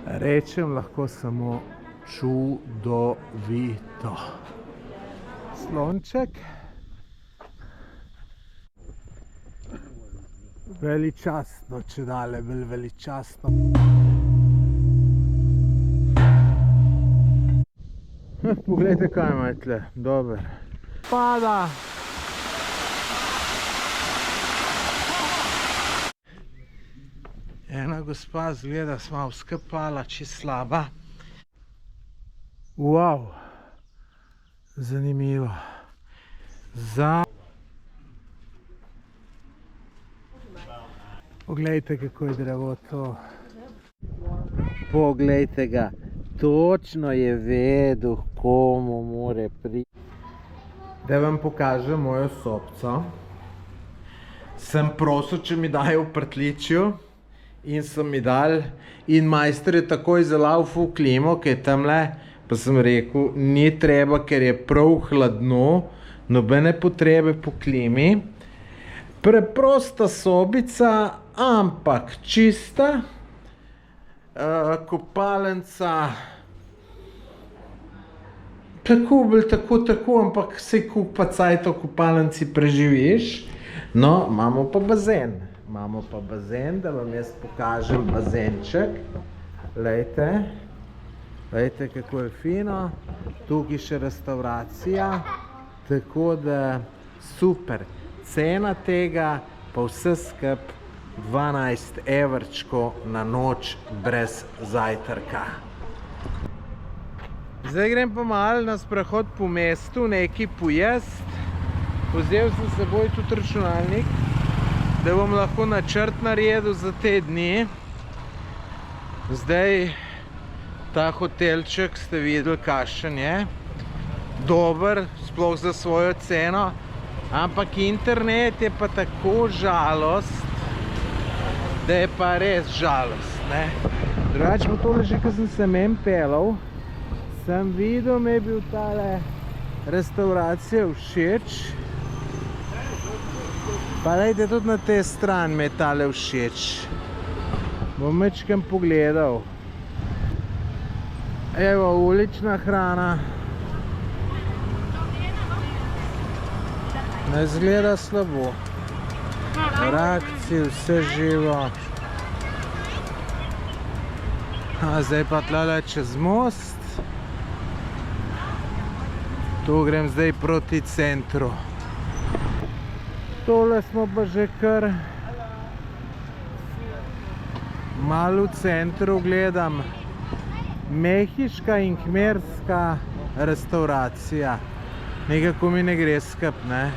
Rečem lahko samo čudovito. Slonček. Veličastno, če dale bolj veličastno. Poglejte, kaj ima tle, dober. Pada. Ena gospa zgleda, smo vskapala, čist slaba. Wow, zanimivo. Poglejte, kako je drevo to. Poglejte ga, točno je vedel, komu more priti. Da vam pokažem mojo sobco. Sem prosil, če mi dajo v prtličju. In so mi dali, in majster je takoj zalaufal v klimo, ki je tamle, pa sem rekel, ni treba, ker je prav hladno, nobene potrebe po klimi. Preprosta sobica, ampak čista, kopalnica, tako, ampak sej kupa cajt v kopalnici preživiš. No, imamo pa bazen. Imamo pa bazen, da vam jaz pokažem bazenček. Lejte, lejte, kako je fino. Tukaj še restauracija. Tako da super. Cena tega pa vse skup 12 evrčkov na noč brez zajtrka. Zdaj grem pa malo na sprehod po mestu, nekaj pojest. Vzel sem s seboj tudi računalnik, da bom lahko načrt naredil za te dni. Zdaj, ta hotelček ste videli, kakšen je. Dober, sploh za svojo ceno. Ampak internet je pa tako žalost, da je pa res žalost, ne. Drugače pa tole že, ko sem se men pelal, sem videl, mi je bil tale restauracija všeč. Pa dajte tudi na te stran me tale všeč. Bom mečkam pogledal. Evo, ulična hrana. Ne izgleda slabo. Rakci, vse živo. Zdaj pa tlele čez most. Tu grem zdaj proti centru. Tole smo pa že kar malo v centru, gledam. Mehiška in kmerska restauracija. Nekako mi ne gre skup, ne.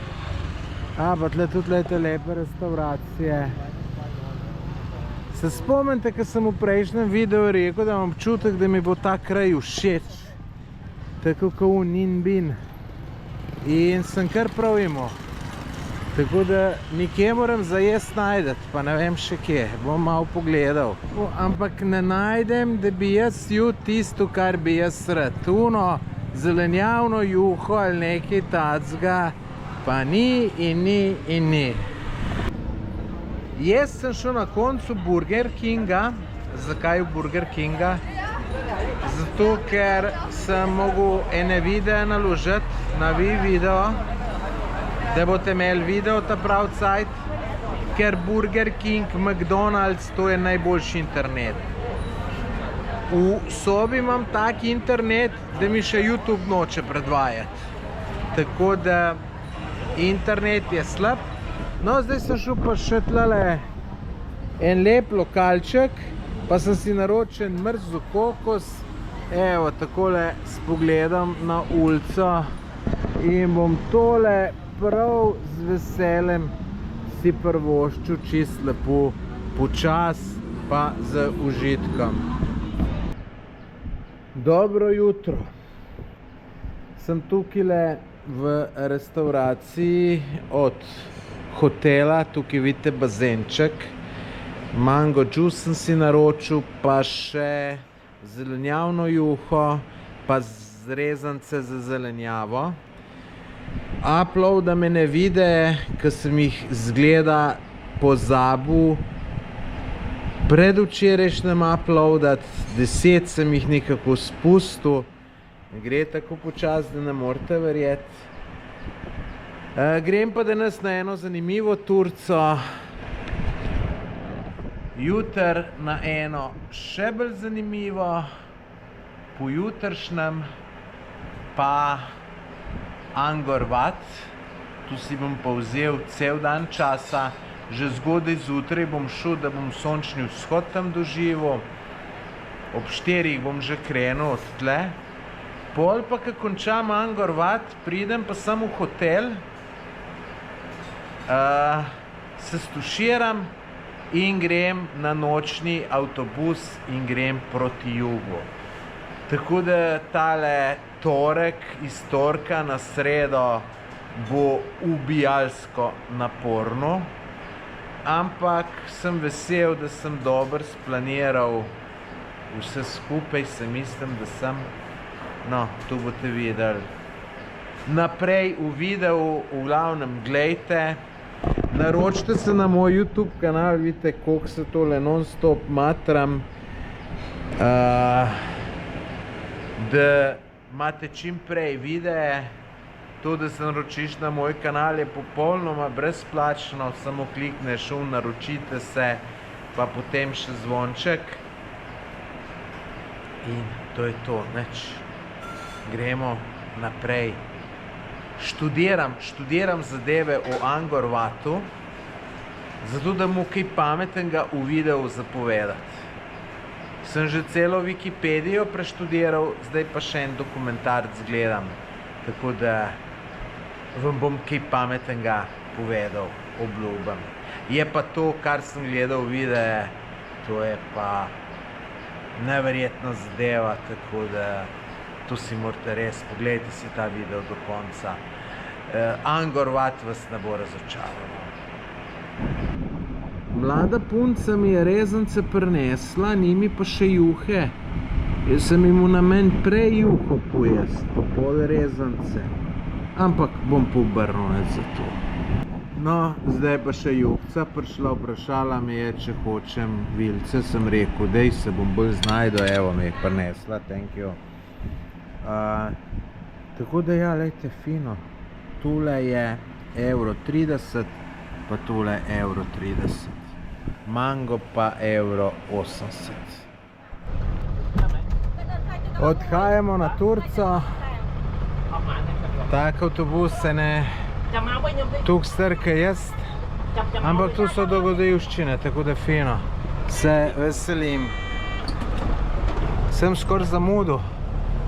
Pa tle tudi lete lepe restauracije. Se spomnite, ko sem v prejšnjem videu rekel, da imam občutek, da mi bo ta kraj všeč. Tako kot v Ninbin. In sem kar prav imel. Tako da nekje moram za jesti najdeti, pa ne vem še kje. Bom malo pogledal. Ampak ne najdem, da bi jaz jedel tisto, kar bi jaz rad. Tuno zelenjavno juho ali nekaj tacga, pa ni in ni in ni. Jaz sem šel na koncu Burger Kinga. Zakaj v Burger Kinga? Zato, ker sem mogel ene videe naložiti na video, da boste imeli video ta prav cajt, ker Burger King, McDonald's, to je najboljši internet. V sobi imam tak internet, da mi še YouTube noče predvajati. Tako da internet je slab. No, zdaj sem šel pa še tlele en lep lokalček, pa sem si naročil mrzel kokos. Evo, takole s pogledom na ulico in bom tole prav z veseljem si prvoščil čist lepo, počas pa z užitkom. Dobro jutro. Sem tukaj v restauraciji od hotela, tukaj vidite bazenček. Mango juice sem si naročil, pa še zelenjavno juho, pa zrezance za zelenjavo. Upload, da me ne vide, ker sem jih zgleda pozabil predvčerajšnjem uploadat, 10 sem jih nekako spustil. Gre tako počas, da ne morete verjeti. Grem pa danes na eno zanimivo turico. Jutri na eno še bolj zanimivo, pojutrišnjem pa Angkor Wat. Tu si bom pa vzel cel dan časa. Že zgodaj zjutraj bom šel, da bom sončni vzhod tam doživel. Ob 4 bom že krenil od tle. Pol pa, ko končam Angkor Wat, pridem pa sem v hotel, se stuširam in grem na nočni avtobus in grem proti jugu. Tako da tale torek iz torka na sredo bo ubijalsko naporno. Ampak sem vesel, da sem dobro splaniral vse skupaj, se mislim, da sem, no, tu boste videli. Naprej v videu, v glavnem, glejte, naročite se na moj YouTube kanal, vidite, koliko se tole non-stop matram, da imate čim prej videe. To, da se naročiš na moj kanal, je popolnoma brezplačno, samo klikneš v naročite se, pa potem še zvonček. In to je to, nič. Gremo naprej. Študiram zadeve o Angkor Watu, zato da mu kaj pametnega v videu zapovedati. Sem že celo Wikipedijo preštudiral, zdaj pa še en dokumentarc gledam, tako da vam bom kaj pametnega povedal, obljubam. Je pa to, kar sem gledal videe, to je pa neverjetna zadeva, tako da to si morate res, pogledajte si ta video do konca. Angkor Wat vas ne bo razočaral. Mlada punca mi je rezance prinesla, ni mi pa še juhe. Jaz sem jim v namen prej juho pojesti, pa pol rezance. Ampak bom pobrnil za to. No, zdaj pa še juhca prišla, vprašala mi je, če hočem vilce. Sem rekel, dej se bom bolj znajdo, evo mi je prinesla, thank you. Tako da ja, lejte, fino. Tule je €1,30, pa tule €1,30. Mango pa €1,80. Odhajamo na Turco. Tak avtobus se ne tuk star ka jaz, ampak tu so dogodivščine, tako da fino. Se veselim. Sem skoraj zamudil.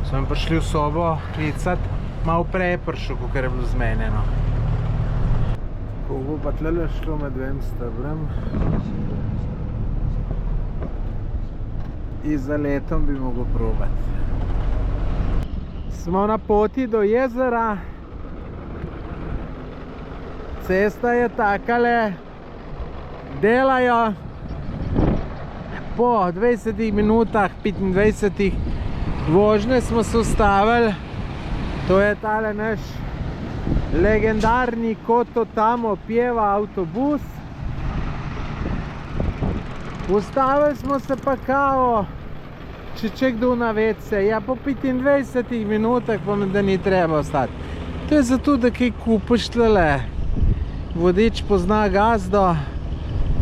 Smo prišli v sobo klicat, malo prej je prišel, kakor je bilo zmenjeno. Ko bo pa tlele šlo med dvem stebrem, in za letom bi mogel probati. Smo na poti do jezera. Cesta je takale, delajo. Po 20 minutah, 25 vožnje smo se ustavili. To je tale naš legendarni Koto Tamo pjeva avtobus. Ustavili smo se pa kao, če kdo na WC. Ja, po 25 minutah pa mi da ni treba ostati. To je zato, da kaj kupiš tlele. Vodič pozna gazdo,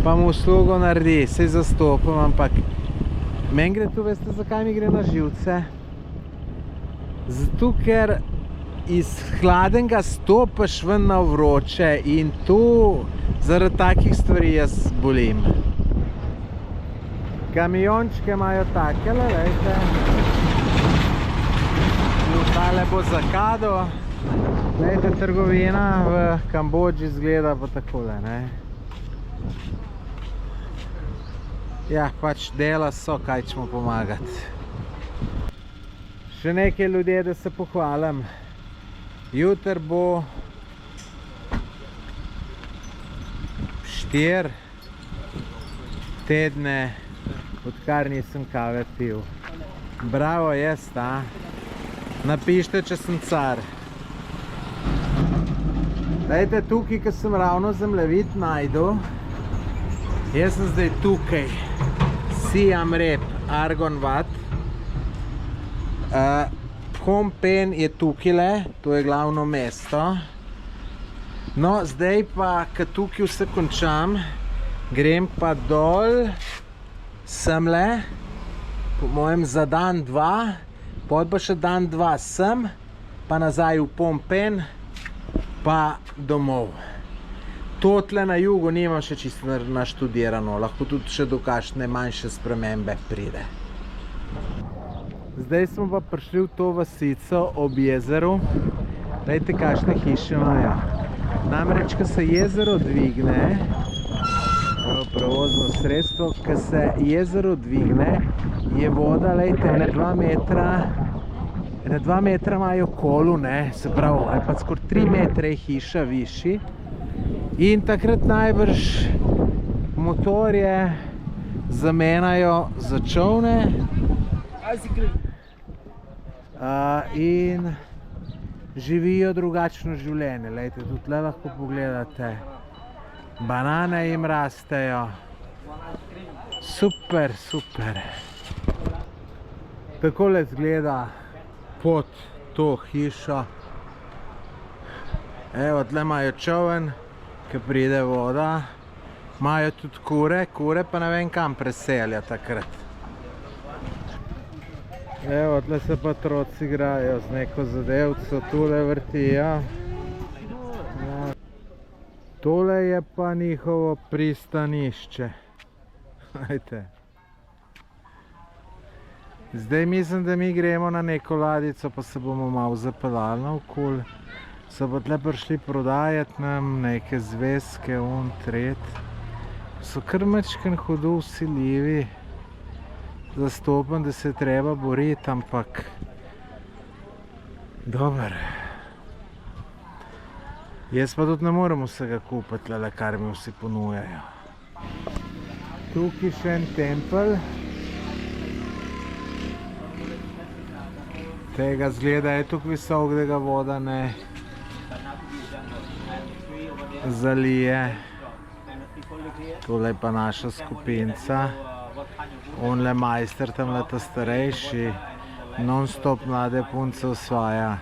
pa mu uslugo naredi. Sej zastopam, ampak meni gre tu, veste, zakaj mi gre na živce? Zato, ker iz hladenega stopaš ven na vroče in tu zaradi takih stvari jaz bolim. Kamiončke imajo takele, vejte. Tale bo zakado. Vejte, trgovina v Kambodži izgleda pa takole, ne. Ja, pač dela so, kaj ćemo pomagati. Še nekaj ljudje, da se pohvalim. Jutr bo 4 tedne, odkar nisem kave pil. Bravo, jaz, ta. Napište, če sem car. Dajte tukaj, ko sem ravno zemljevid najdel. Jaz sem zdaj tukaj. Siam Reap, Argon Wat. Phnom Penh je tukaj, to je glavno mesto. No, zdaj pa, ko tukaj vse končam, grem pa dol, semle, po mojem za dan, dva, potem pa še dan, dva sem, pa nazaj v Phnom Penh, pa domov. Totle na jugu nimam še čisto naštudirano, lahko tudi še do kakšne manjše spremembe pride. Zdaj smo pa prišli v to vasico ob jezeru. Glejte, kakšne hiše imajo. Namreč, ko se jezero dvigne, prevozno sredstvo, ko se jezero dvigne, je voda, glejte, ene 2 metra imajo kolu, ne, se pravi, ali pa skoraj 3 metre je hiša višji. In takrat najbrž motorje zamenjajo za čolne in živijo drugačno življenje. Lejte, tudi tle lahko pogledate, banane jim rastejo. Super, super. Takole izgleda pod to hišo. Evo, tle imajo čoln, ko pride voda. Imajo tudi kure pa ne vem kam preselijo takrat. Evo, tle se pa otroci igrajo z neko zadevco, tule vrtijo. Tole je pa njihovo pristanišče. Zdaj mislim, da mi gremo na neko ladico, pa se bomo malo zapeljali naokoli. So pa tle prišli prodajati nam neke zvezke, tret. So kar majčkeno hudo vsiljivi. Zastopam, da se treba boriti, ampak dober. Jaz pa tudi ne morem vsega kupiti, kar mi vsi ponujajo. Tukaj še en tempelj. Tega zgleda je tukaj visok, da ga voda ne zalije. Tole je pa naša skupinca. Onle majster, tamle ta starejši, non-stop mlade punce osvaja.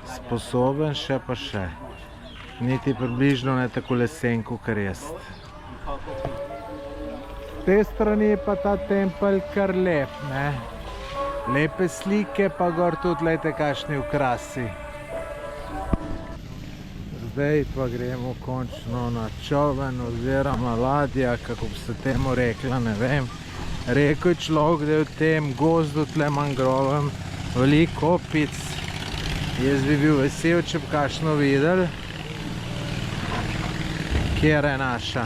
Sposoben še pa še. Niti približno ne tako lesen, kakor jaz. Z te strani je pa ta tempelj kar lep, ne. Lepe slike, pa gor tudi, lejte, kakšni okrasi. Zdaj pa gremo končno na čoln oziroma ladja, kako bi se temu rekla, ne vem. Rekel je človek, da je v tem gozdu tle mangrovem veliko opic. Jaz bi bil vesel, če bi kakšno videl. Kjera je naša?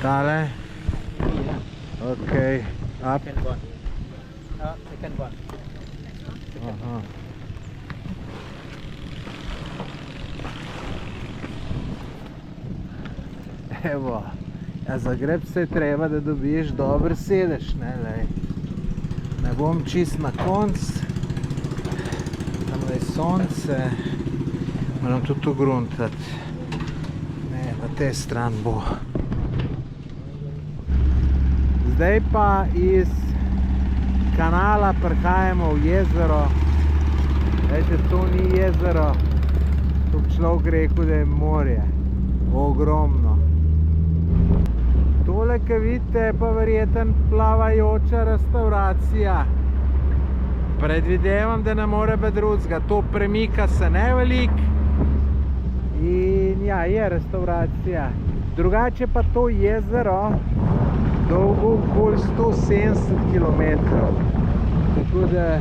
Tale? Ok, up. Aha. Evo, ja, za greb se je treba, da dobiš dober sedež, ne, lej. Ne bom čist na konc, tam je sonce, moram tudi ogruntati. Ne, na te stran bo. Zdaj pa iz kanala prihajamo v jezero. Veste, to ni jezero, to bi človek rekel, da je morje. Ogromno. Tole, ko vidite, je pa verjeten plavajoča restauracija. Predvidevam, da ne more biti drugega. To premika se ne velik. In ja, je restauracija. Drugače pa to jezero dolgo okoli 170 km. Tako da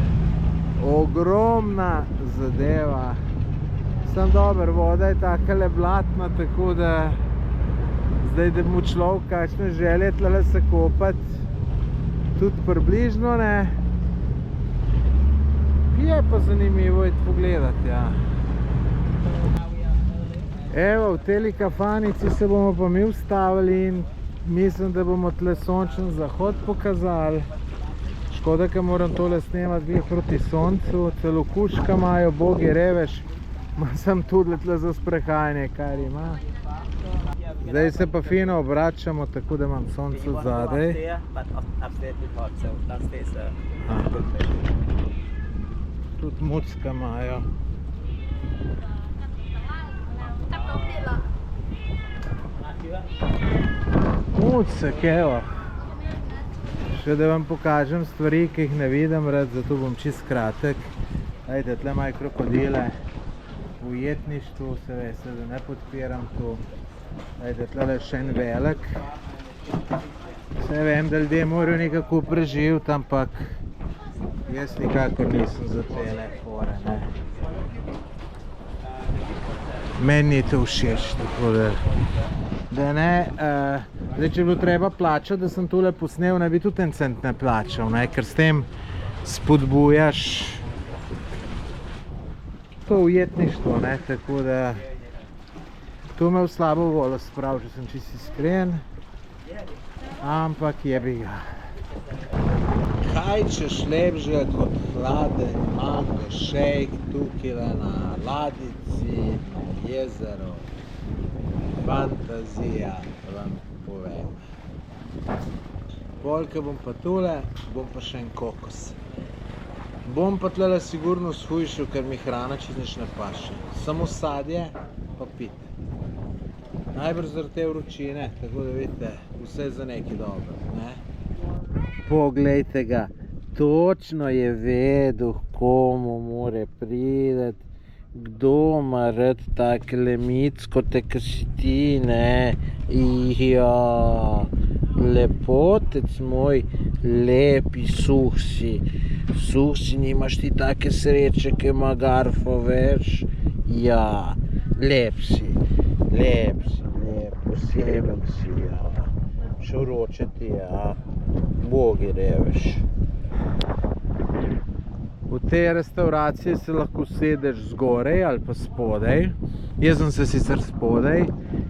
ogromna zadeva. Sam dober, voda je takale blatna, tako da zdaj, da mu človek kakšne želje tlele se kopati, tudi približno ne. Je pa zanimivo je pogledati, ja. Evo, v teli kafanici se bomo pa mi ustavili in mislim, da bomo tle sončen zahod pokazali. Škoda, ker moram tole snemati glih proti soncu, celo kuška imajo, bogi revež. Sem tudi tle za sprehajanje, kar ima. Zdaj se pa fino obračamo, tako da imam sonce zadaj. Tudi mucka imajo. Mucek, evo. Še da vam pokažem stvari, ki jih ne vidim rad, zato bom čist kratek. Dajte, tle imajo krokodile. V ujetništvu se veste, da ne podpiram tu. Dajte, tle še en velik. Vse vem, da ljudje morajo nekako preživeti, ampak jaz nikakor nisem za tele fore, ne. Meni ni to všeč, tako da ne. Zdaj, če bi bilo treba plačati, da sem tule posnel, ne bi tudi en cent ne plačal, ne, ker s tem spodbujaš to ujetništvo, ne, tako da to me v slabo voljo sprav, če sem čisto iskren, ampak jebi ga. Kaj češ lepšega kot hladen mango shake tukaj na ladici, na jezero. Fantazija, vam povem. Polke bom pa tule, bom pa še en kokos. Bom pa tlele sigurno shujšil, ker mi hrana čist nič ne paše. Samo sadje pa pit. Najbrž zaradi te vročine, tako da vidite, vse za nekaj dobro, ne? Poglejte ga, točno je vedel, komu more prideti, kdo ima rad takele mickote, kot si ti, ne? Ja, lepotec moj, lepi, suh si. Suh si, nimaš ti take sreče, ki ima garfo več. Ja, lep si, poseben si, ja. Še vroče ti, ja. Bogi reveš. V tej restauraciji se lahko sedeš zgorej ali pa spodaj. Jaz sem se sicer spodaj,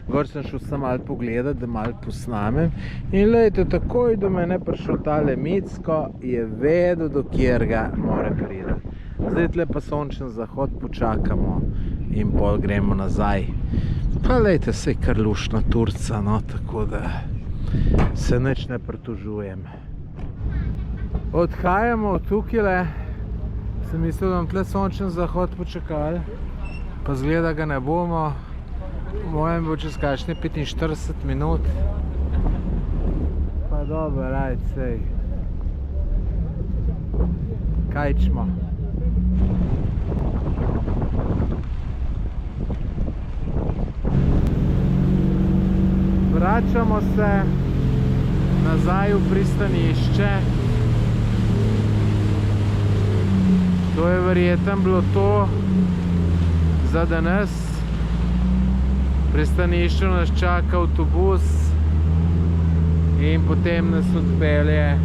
gor sem šel samo malo pogledati, da malo posnamem. In glejte, takoj do mene prišel tale Micko, je vedel, do kjer ga more priti. Zdaj tle pa sončen zahod počakamo in pol gremo nazaj. Pa glejte, saj kar luštna Turca, no, tako da se nič ne pritožujem. Odhajamo od tukajle. Sem mislil, da bom tle sončen zahod počakali, pa zgleda ga ne bomo. Po mojem bo čez kakšne 45 minut. Pa dobro, ajde, sej. Kaj čmo? Vračamo se nazaj v pristanišče. To je verjetno bilo to za danes. V pristanišču nas čaka avtobus in potem nas odpelje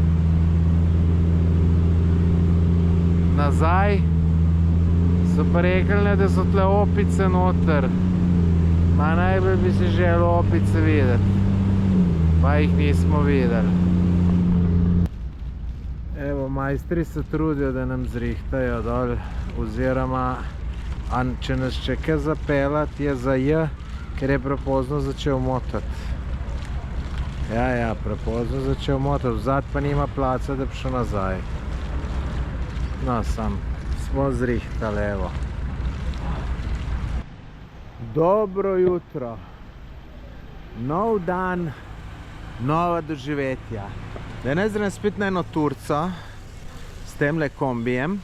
nazaj. So pa rekli, da so tle opice noter. Ma najbolj bi si želel opice videti, pa jih nismo videli. Evo, majstri se trudijo, da nam zrihtajo dol, oziroma če nas čeka zapeljati, je za J, ker je prepozno začel motati. Ja, prepozno začel motati, vzad pa nima placa, da bi šel nazaj. No, smo zrihtali, evo. Dobro jutro. Nov dan, nova doživetja. Danes grem spet na eno Turco s temle kombijem.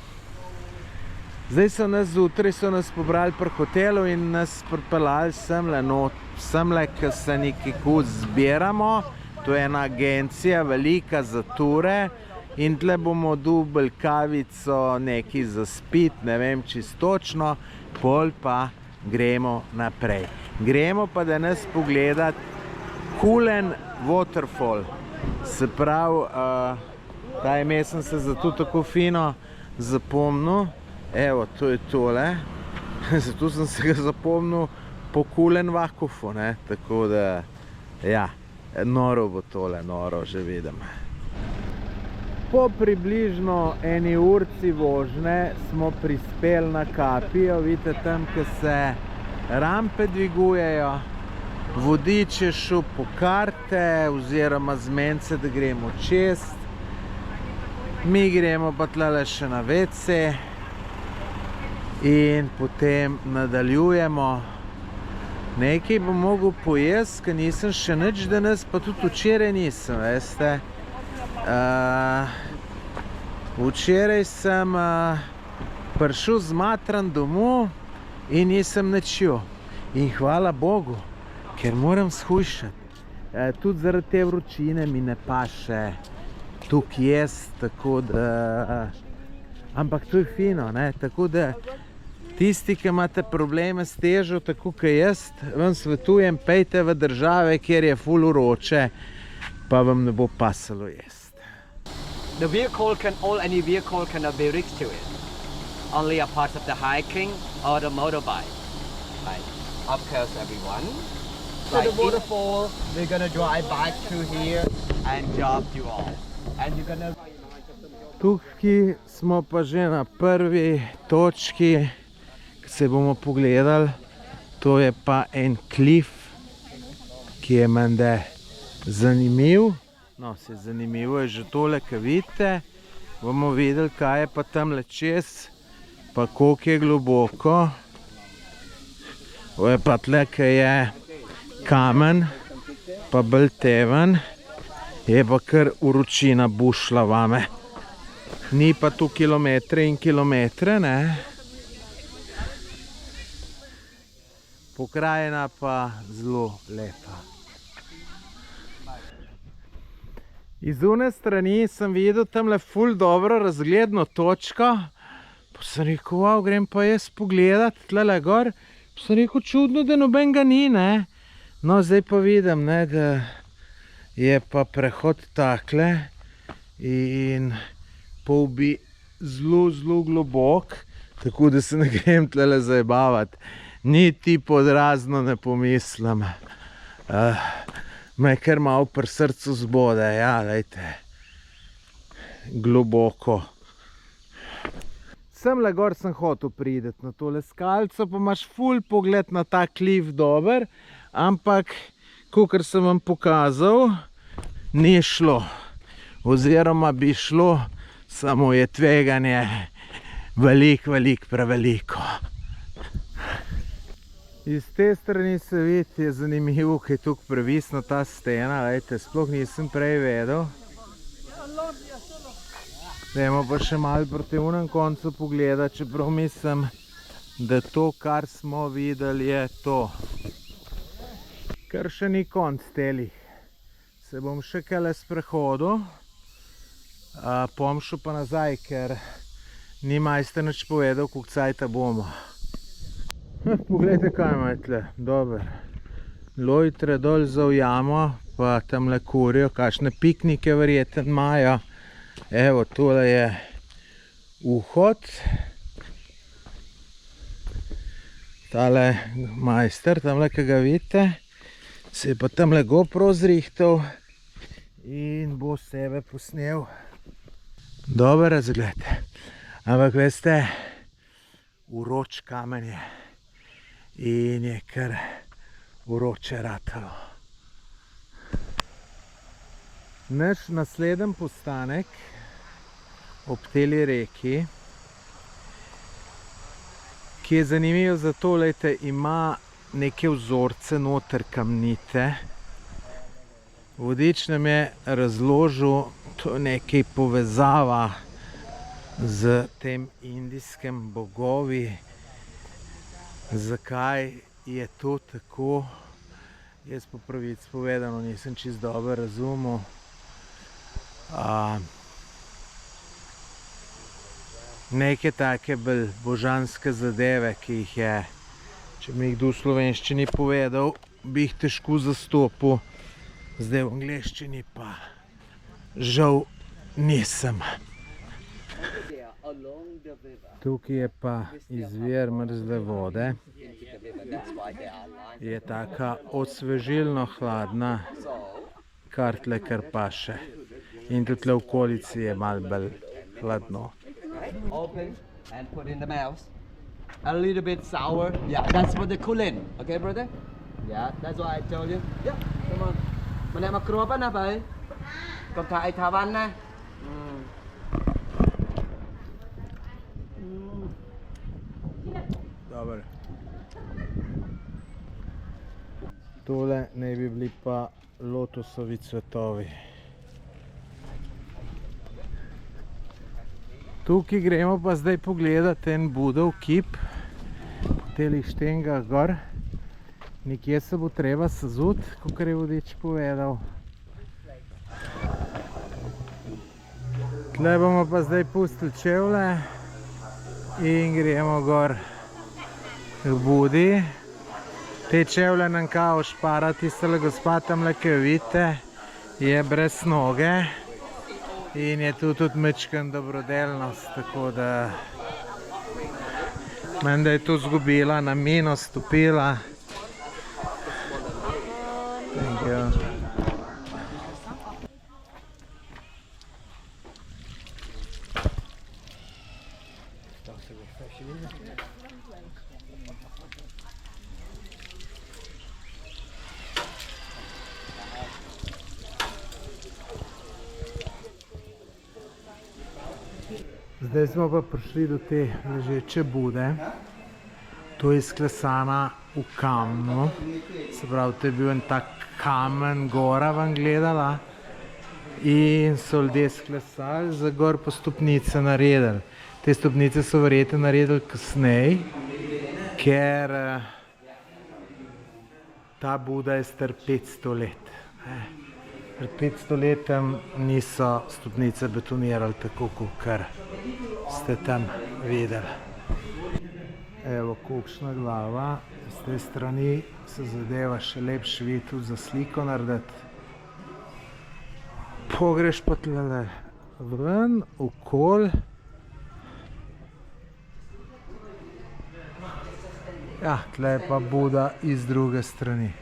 Zdaj so nas zjutraj pobrali pri hotelu in nas pripeljali semle, ki se nekako zbiramo. To je ena agencija velika za ture in tle bomo dobili kavico, nekaj za spit, ne vem čistočno, pol pa gremo naprej. Gremo pa danes pogledati Kulen Waterfall. Se pravi, ta ime sem se zato tako fino zapomnil. Evo, to je tole. Zato sem se ga zapomnil po Kulen Waterfallu, ne. Tako da, ja, noro bo tole, noro že vidim. Po približno eni urci vožnje smo prispeli na Kapijo. Vidite tam, ko se rampe dvigujejo. Vodič je šel po karte oziroma zmence, da gremo čez. Mi gremo pa tlele še na WC in potem nadaljujemo. Nekaj bom mogel pojesti, ker nisem še nič danes, pa tudi včeraj nisem, veste. Včeraj sem prišel zmatran domov in nisem nič jedel. In hvala Bogu, ker moram shujšati. Tudi zaradi te vročine mi ne paše tukaj jesti, tako da... Ampak to je fino, ne? Tako da tisti, ki imate probleme s težo, tako kot jaz, vam svetujem, pejte v države, kjer je ful vroče, pa vam ne bo pasalo jesti. The vehicle any vehicle cannot be reached to it. Only a part of the hiking or the motorbike. Right. Of course, everyone. So the waterfall, we're gonna drive back through here and drop you off. And you're gonna... Tukaj smo pa že na prvi točki, ki se bomo pogledali. To je pa en klif, ki je menda zanimiv. No, se zanimivo je že tole, ki vidite. Bomo videli, kaj je pa tamle čez, pa koliko je globoko. To je pa tle, ki je kamen, pa bolj teven. Je pa kar vročina bušla vame. Ni pa tu kilometre in kilometre, ne. Pokrajina pa zelo lepa. Iz one strani sem videl tamle ful dobro razgledno točko. Pa sem rekel, wow, grem pa jaz pogledat tlele gor. Pa sem rekel, čudno, da nobenega ni, ne. No, zdaj pa vidim, ne, da je pa prehod takle in pol bi zelo globok, tako da se ne grem tlele zajebavati. Niti pod razno ne pomislim. Me kar malo pri srcu zbode, ja, lejte. Globoko. Semle gor sem hotel priti na tole skalco, pa imaš ful pogled na ta klif dober, ampak, kakor sem vam pokazal, ni šlo. Oziroma bi šlo, samo je tveganje veliko preveliko. Iz te strani se vidi, je zanimivo, kaj je tukaj previsna ta stena, lejte, sploh nisem prej vedel. Dajmo pa še malo proti unem koncu pogledati, čeprav mislim, da to, kar smo videli, je to. Ker še ni konc telih. Se bom še kele sprehodil, bom šel pa nazaj, ker ni majster nič povedal, koliko cajta bomo. Poglejte, kaj ima tle, dober. Lojtre dol za v jamo, pa tamle kurijo, kakšne piknike verjetno imajo. Evo, tole je vhod. Tale majster, tamle, ki ga vidite, se je pa tamle GoPro zrihtal in bo sebe posnel. Dober razgled. Ampak veste, vroč kamen je. In je kar vroče ratalo. Naš naslednji postanek ob teli reki, ki je zanimivo zato, lejte, ima neke vzorce noter kamnite. Vodič nam je razložil, to je nekaj povezava z tem indijskim bogovi. Zakaj je to tako? Jaz po pravici povedano nisem čisto dobro razumel. Neke take bolj božanske zadeve, ki jih je, če mi jih kdo v slovenščini povedal, bi jih težko zastopil. Zdaj v angleščini pa žal nisem. Tukaj je pa izvir mrzle vode. Je taka osvežilno hladna, kar tle kar paše. In tudi tle v okolici je malo bolj hladno. Open and put in the mouth. A little bit sour. Yeah, that's for the cooling. Okay, brother? Yeah, that's what I told you. Yep, come on. Mà nè mà crop á nè vậy. Còn thải thả văn nè. Dobro. Tole naj bi bili pa lotusovi cvetovi. Tukaj gremo pa zdaj pogledati en Budov kip po telih štengah gor. Nekje se bo treba sezuti, kakor je vodič povedal. Tle bomo pa zdaj pustili čevlje in gremo gor k Budi. Te čevlje nam kao špara tistele gospa tamle, ki jo vidite, je brez noge in je tudi mečken dobrodelnost, tako da menda je tu zgubila, na mino stopila. Thank you. Zdaj smo pa prišli do te ležeče Bude. To je izklesana v kamnu. Se pravi, to je bil en tak kamen, gora vam gledala. In so ljudje sklesali, za gor pa stopnice naredili. Te stopnice so verjetno naredili kasneje, ker ta Buda je star 500 let. Pred 500 letem niso stopnice betonirali tako, kot ste tam videli. Evo, kakšna glava. Z te strani se zadeva še lepši vid tudi za sliko narediti. Pogreš pa tlele ven, okoli. Ja, tle je pa Buda iz druge strani.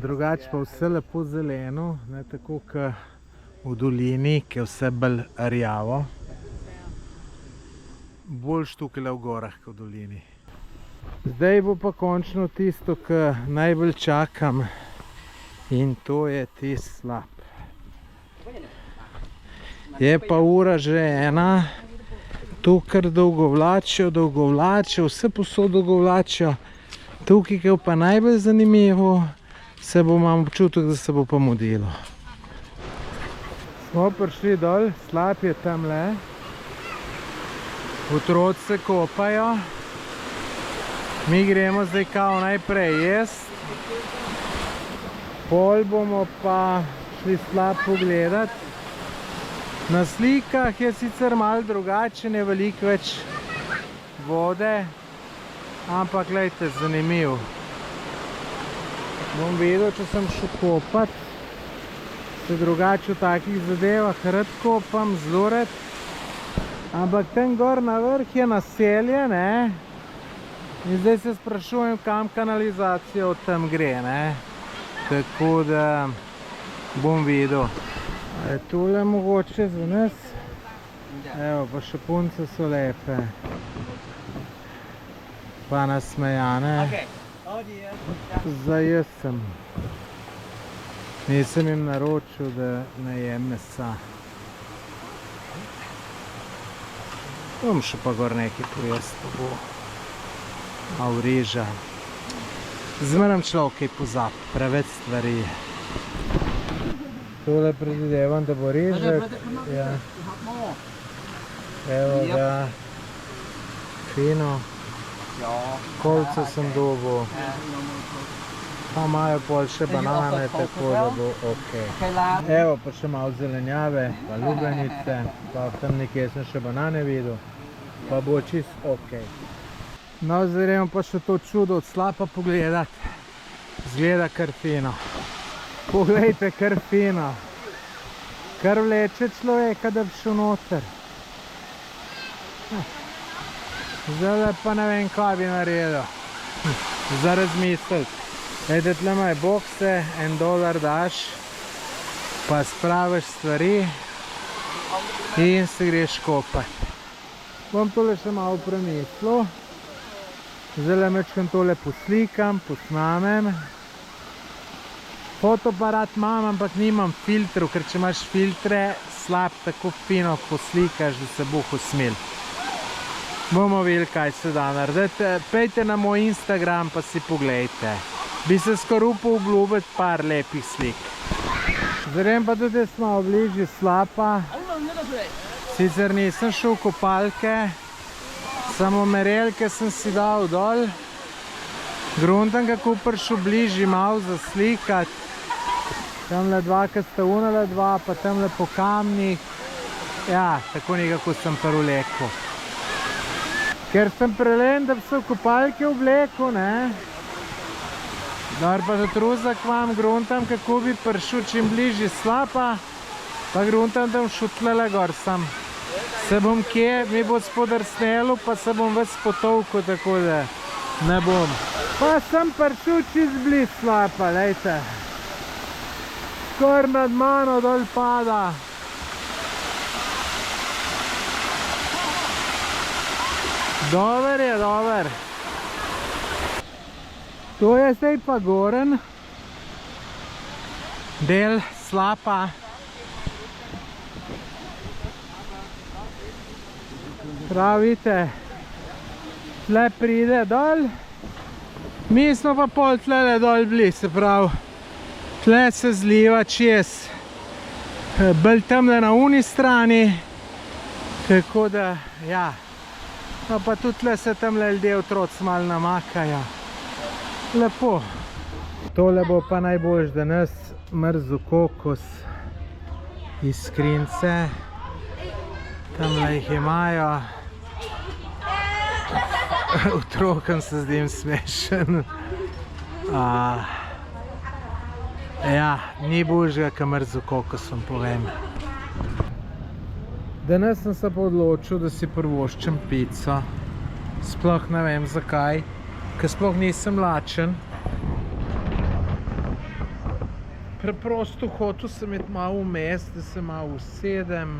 Drugače pa vse lepo zeleno, ne tako kot v dolini, ki je vse bolj rjavo. Boljš tukaj v gorah kot v dolini. Zdaj bo pa končno tisto, kar najbolj čakam, in to je tisti slap. Je pa ura že ena, tu kar dolgo vlačijo, vse posod dolgo vlačijo. Tukaj, ki je pa najbolj zanimivo, se bo, imam občutek, da se bo pa mudilo. Smo prišli dol, slap je tamle. Otroci se kopajo. Mi gremo zdaj kao najprej jesti. Pol bomo pa šli slap pogledati. Na slikah je sicer malo drugačen, je veliko več vode, ampak glejte, zanimivo. Bom videl, če sem šel kopat. Se drugače v takih zadevah rad kopam, zelo rad. Ampak tam gor na vrh je naselje, ne? In zdaj se sprašujem, kam kanalizacija od tam gre, ne? Tako da bom videl. Je tule mogoče za nas? Evo, pa še punce so lepe. Pa nasmejane. Zdaj jaz sem. Nisem jim naročil, da ne jem mesa. Bom še pa gor nekaj pojesti, pa bo malo riža. Zmeraj človek kaj pozabi, preveč stvari. Tole predvidevam, da bo rižek. Evo ga. Fino. Kolce sem dobil. Pa imajo pol še banane, tako da bo ok. Evo pa še malo zelenjave, pa lubenice, pa tam nekje sem še banane videl, pa bo čist ok. No, zdaj gremo pa še to čudo od slapa pogledati. Zgleda kar fino. Poglejte, kar fino. Kar vleče človeka, da bi šel noter. Zdaj pa ne vem, kaj bi naredil. za razmisliti. Ejde, tle imajo bokse, $1 daš, pa spraviš stvari in se greš kopati. Bom tole še malo premislil. Zdaj mečkam tole poslikam, posnamem. Fotoaparat imam, ampak nimam filtrov, ker če imaš filtre, slab tako fino poslikaš, da se bo usmil. Bomo videli, kaj se da narediti. Pejte na moj Instagram pa si poglejte. Bi se skoraj upal obljubiti par lepih slik. Zdaj pa tudi smo v bližji slapa. Sicer nisem šel v kopalke, samo merelke sem si dal dol. Gruntam, kako prišel bližji malo zaslikati. Tamle dva, ki sta unele dva, pa tamle po kamnih. Ja, tako nekako sem prevlekel. Ker sem prelen, da bi se v kopalke oblekel, ne. Dobar pa tudi ruzak vam gruntam, kako bi prišel čim bližji slapa. Pa gruntam, da bom šel tlele gor sam. Se bom kje, mi bo spodar snelo, pa se bom ves potovko, tako da ne bom. Pa sem prišel čist bliz slapa, lejte. Skor nad mano dol pada. Dober je, dober. To je zdaj pa goren del slapa. Prav, vidite, tle pride dol. Mi smo pa pol tlele dol bliz, se pravi. Tle se zliva čez. Bolj temle na uni strani. Tako da, ja. No pa tudi tle se tamle ljudje otroci malo namakajo. Lepo. Tole bo pa najboljš danes mrzel kokos iz skrince. Tamle jih imajo. Otrokom se zdim smešen. Ja, ni boljšega, ka mrzel kokos, vam povem. Danes sem se pa odločil, da si privoščim pico. Sploh ne vem zakaj, ker sploh nisem lačen. Preprosto hotel sem iti malo vmes, da se malo usedem,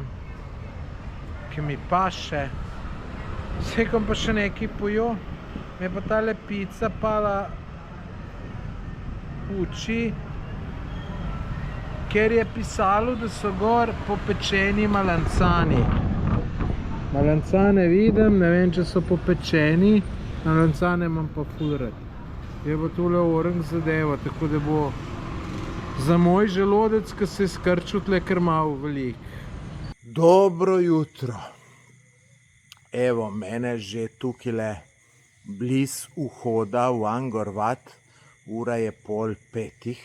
ki mi paše. Sekam pa še nekaj pojo, me pa tale pica pala v oči, ker je pisalo, da so gor popečeni malancani. Malancane vidim, ne vem, če so popečeni, malancane imam pa ful rad. Je pa tole orang zadeva, tako da bo za moj želodec, ki se je skrčil tle kar malo velik. Dobro jutro. Evo, mene že tukajle bliz vhoda v Angkor Wat, ura je 4:30.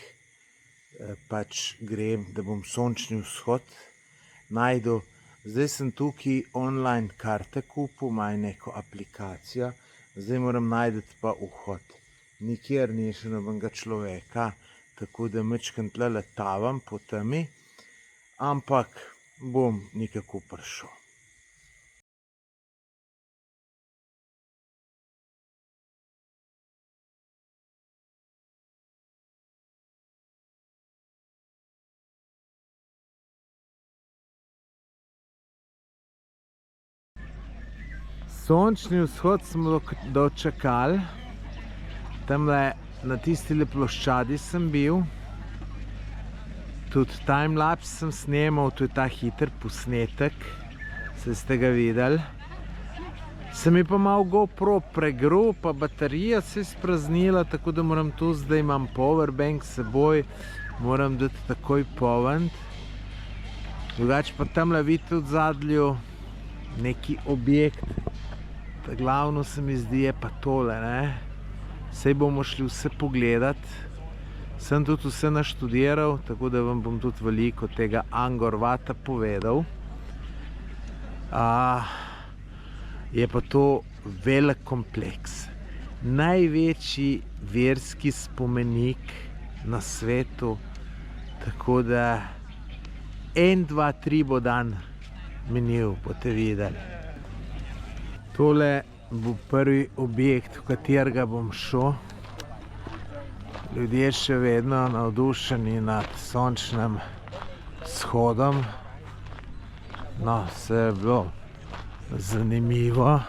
Pač grem, da bom sončni vzhod najdel. Zdaj sem tukaj online karte kupil, imaj neko aplikacijo, zdaj moram najti pa vhod. Nikjer ni še nobenega človeka, tako da mečkam tle letavam po temi, ampak bom nekako prišel. Sončni vzhod smo dočakali, tamle na tistile ploščadi sem bil, tudi timelapse sem snemal, to je ta hiter posnetek, se ste ga videli. Se mi pa malo GoPro pregrel, pa baterija se je spraznila, tako da moram tu, zdaj imam powerbank s seboj, moram dati takoj polniti. Drugače pa tamle vidite v zadlju neki objekt. Glavno se mi zdi je pa tole, ne. Sej bomo šli vse pogledat. Sem tudi vse naštudiral, tako da vam bom tudi veliko tega Angkor Wata povedal. Je pa to velik kompleks. Največji verski spomenik na svetu, tako da 1, 2, 3 bo dan minil, boste videli. Tole bo prvi objekt, v katerega bom šel. Ljudje še vedno navdušeni nad sončnim shodom. No, vse je bilo zanimivo.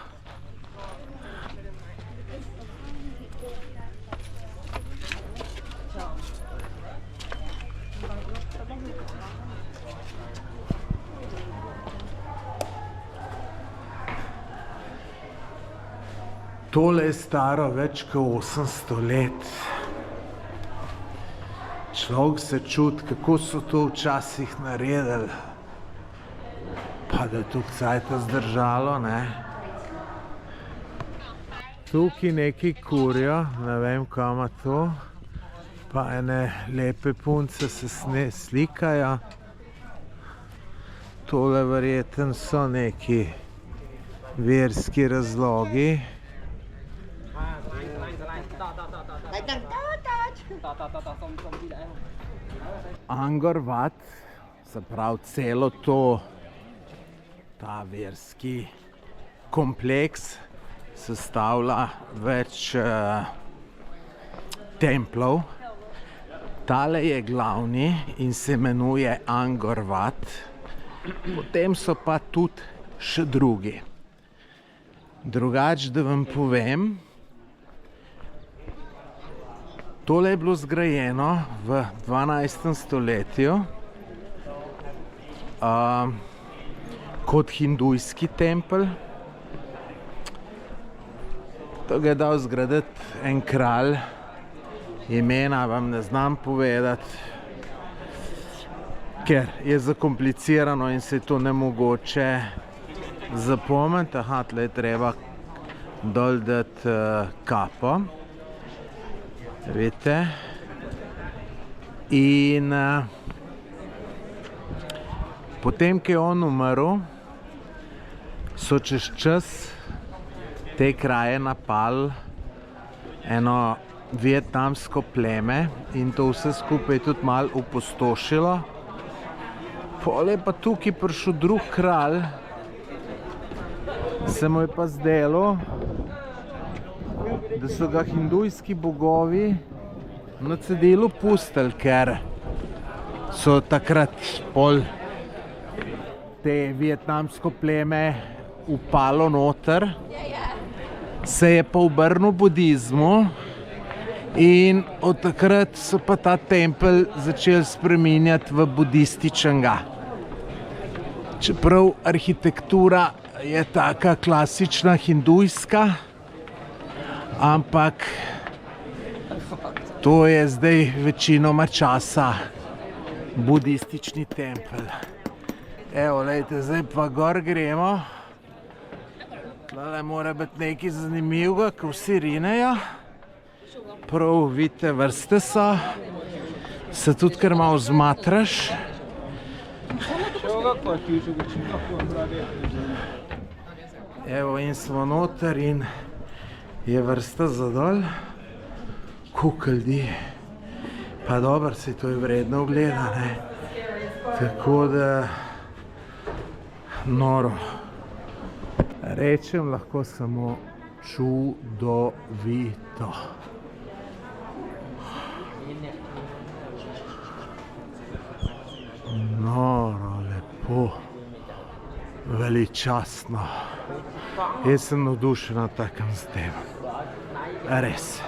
Tole je staro več kot 800 let. Človek se čuti, kako so to včasih naredili. Pa da je tukaj cajta zdržalo, ne. Tukaj neki kurijo, ne vem, kaj ima to. Pa ene lepe punce se slikajo. Tole verjetno so neki verski razlogi. Angkor Wat, se pravi celo ta verski kompleks sestavlja več templov. Tale je glavni in se imenuje Angkor Wat. Potem so pa tudi še drugi. Drugače, da vam povem, tole je bilo zgrajeno v 12. stoletju kot hindujski tempelj. To ga je dal zgraditi en kralj, imena vam ne znam povedati, ker je zakomplicirano in se je to nemogoče zapomniti. Aha, tle je treba dol dati kapo. Vidite? In potem, ko je on umrl, so čez čas te kraje napali eno vietnamsko pleme in to vse skupaj tudi malo opustošilo. Pol je pa tukaj prišel drug kralj, se mu je pa zdelo, da so ga hindujski bogovi na cedilu pustili, ker so takrat pol te vietnamsko pleme upalo noter, se je pa obrnil budizmu in od takrat so pa ta tempelj začeli spreminjati v budističnega. Čeprav arhitektura je taka klasična hindujska, ampak to je zdaj večinoma časa budistični tempelj. Evo, lejte, zdaj pa gor gremo. Tole mora biti nekaj zanimivega, ko vsi rinejo. Prav, vidite, vrste so. Se tudi kar malo zmatraš. Evo, in smo noter in je vrsta zadol. Koliko ljudi. Pa dobro, se to je vredno ogleda, ne. Tako da noro. Rečem lahko samo čudovito. Noro, lepo, veličastno. Jaz sem navdušen nad takim zadevom. Res.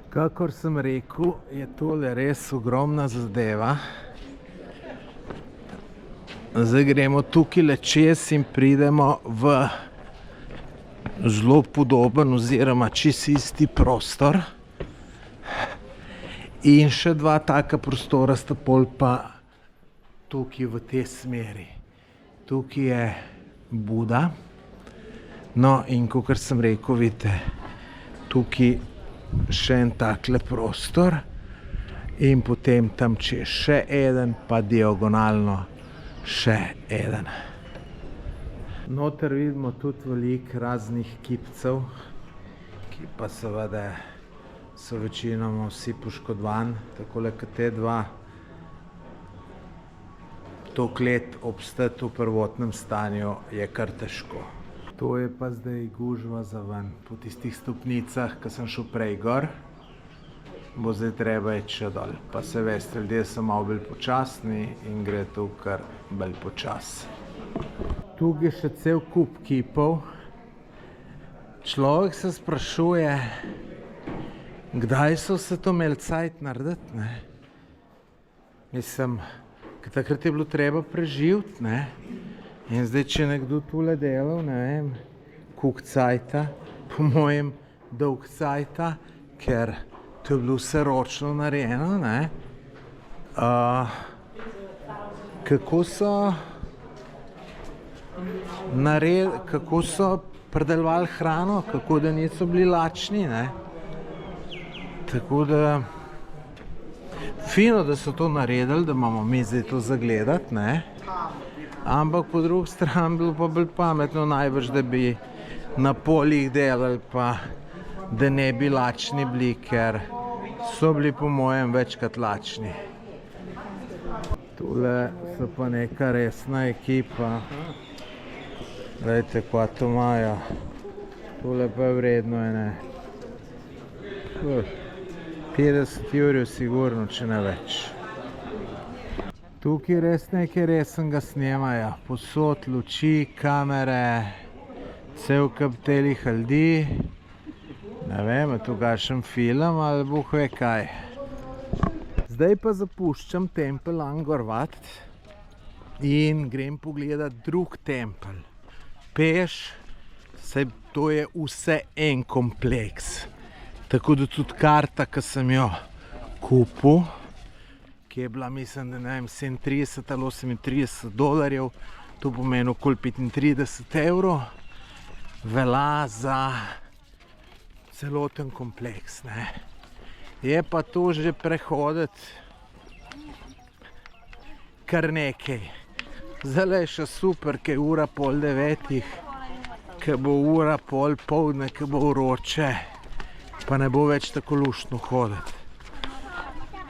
Kakor sem rekel, je tole res ogromna zadeva. Zdaj gremo tukaj čez in pridemo v zelo podoben oziroma čisto isti prostor. In še dva taka prostora sta pol pa tukaj v tej smeri. Tukaj je Buda. No, in kakor sem rekel, vidite, tukaj še en takle prostor in potem tam čez še eden, pa diagonalno še eden. Noter vidimo tudi veliko raznih kipcev, ki pa seveda so večinoma vsi poškodovani, takole kot te dva. To klet obstati v prvotnem stanju je kar težko. To je pa zdaj gužva za ven. Po tistih stopnicah, ki sem šel prej gor, bo zdaj treba iti še dol. Pa se veste, ljudje so malo bolj počasni in gre to kar bolj počas. Tukaj je še cel kup kipov. Človek se sprašuje, kdaj so se to imeli cajt narediti, ne? Mislim, takrat je bilo treba preživeti, ne? In zdaj, če nekdo tule delal, ne vem, koliko cajta, po mojem dolg cajta, ker to je bilo vse ročno narejeno, ne? Kako so predelovali hrano, kako da niso bili lačni, ne? Tako da, fino, da so to naredili, da imamo mi zdaj to zagledati, ne? Ampak po drugi strani bilo pa bolj pametno najbrž, da bi na poljih delali, pa da ne bi lačni bili, ker so bili po mojem večkrat lačni. Tule so pa neka resna ekipa. Glejte, kva to imajo. Tole pa je vredno, ne. 50 jurjev sigurno, če ne več. Tukaj res nekaj resnega snemajo. Posod luči, kamere, cel kup telih ljudi. Ne vem, je to kakšen film ali Bog ve kaj. Zdaj pa zapuščam tempelj Angkor Wat in grem pogledat drug tempelj. Peš, saj to je vse en kompleks. Tako da tudi karta, ki sem jo kupil, ki je bila, mislim, da ne vem, 37 ali $38, to pomeni okoli 35 evrov, velja za celoten kompleks, ne. Je pa to že prehoditi kar nekaj. Zdaj je še super, ker je 8:30, ker bo 1:30 poldne, ker bo vroče, pa ne bo več tako luštno hoditi.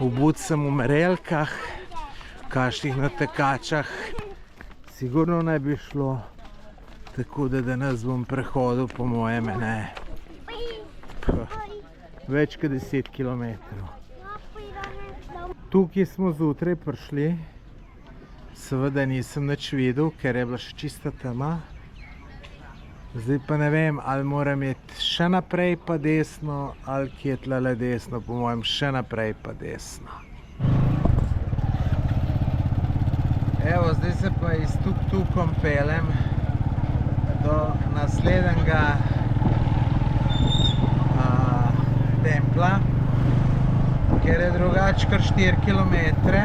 Obut sem v merelkah, kakšnih natekačah, sigurno ne bi šlo, tako da danes bom prehodil po mojem, ne, več kot 10 kilometrov. Tukaj smo zjutraj prišli, seveda nisem nič videl, ker je bila še čista tema. Zdaj pa ne vem, ali moram iti še naprej pa desno, ali kje je tlele desno, po mojem še naprej pa desno. Evo, zdaj se pa iz tuk-tukom pelem do naslednjega templa, ker je drugače kar 4 kilometre.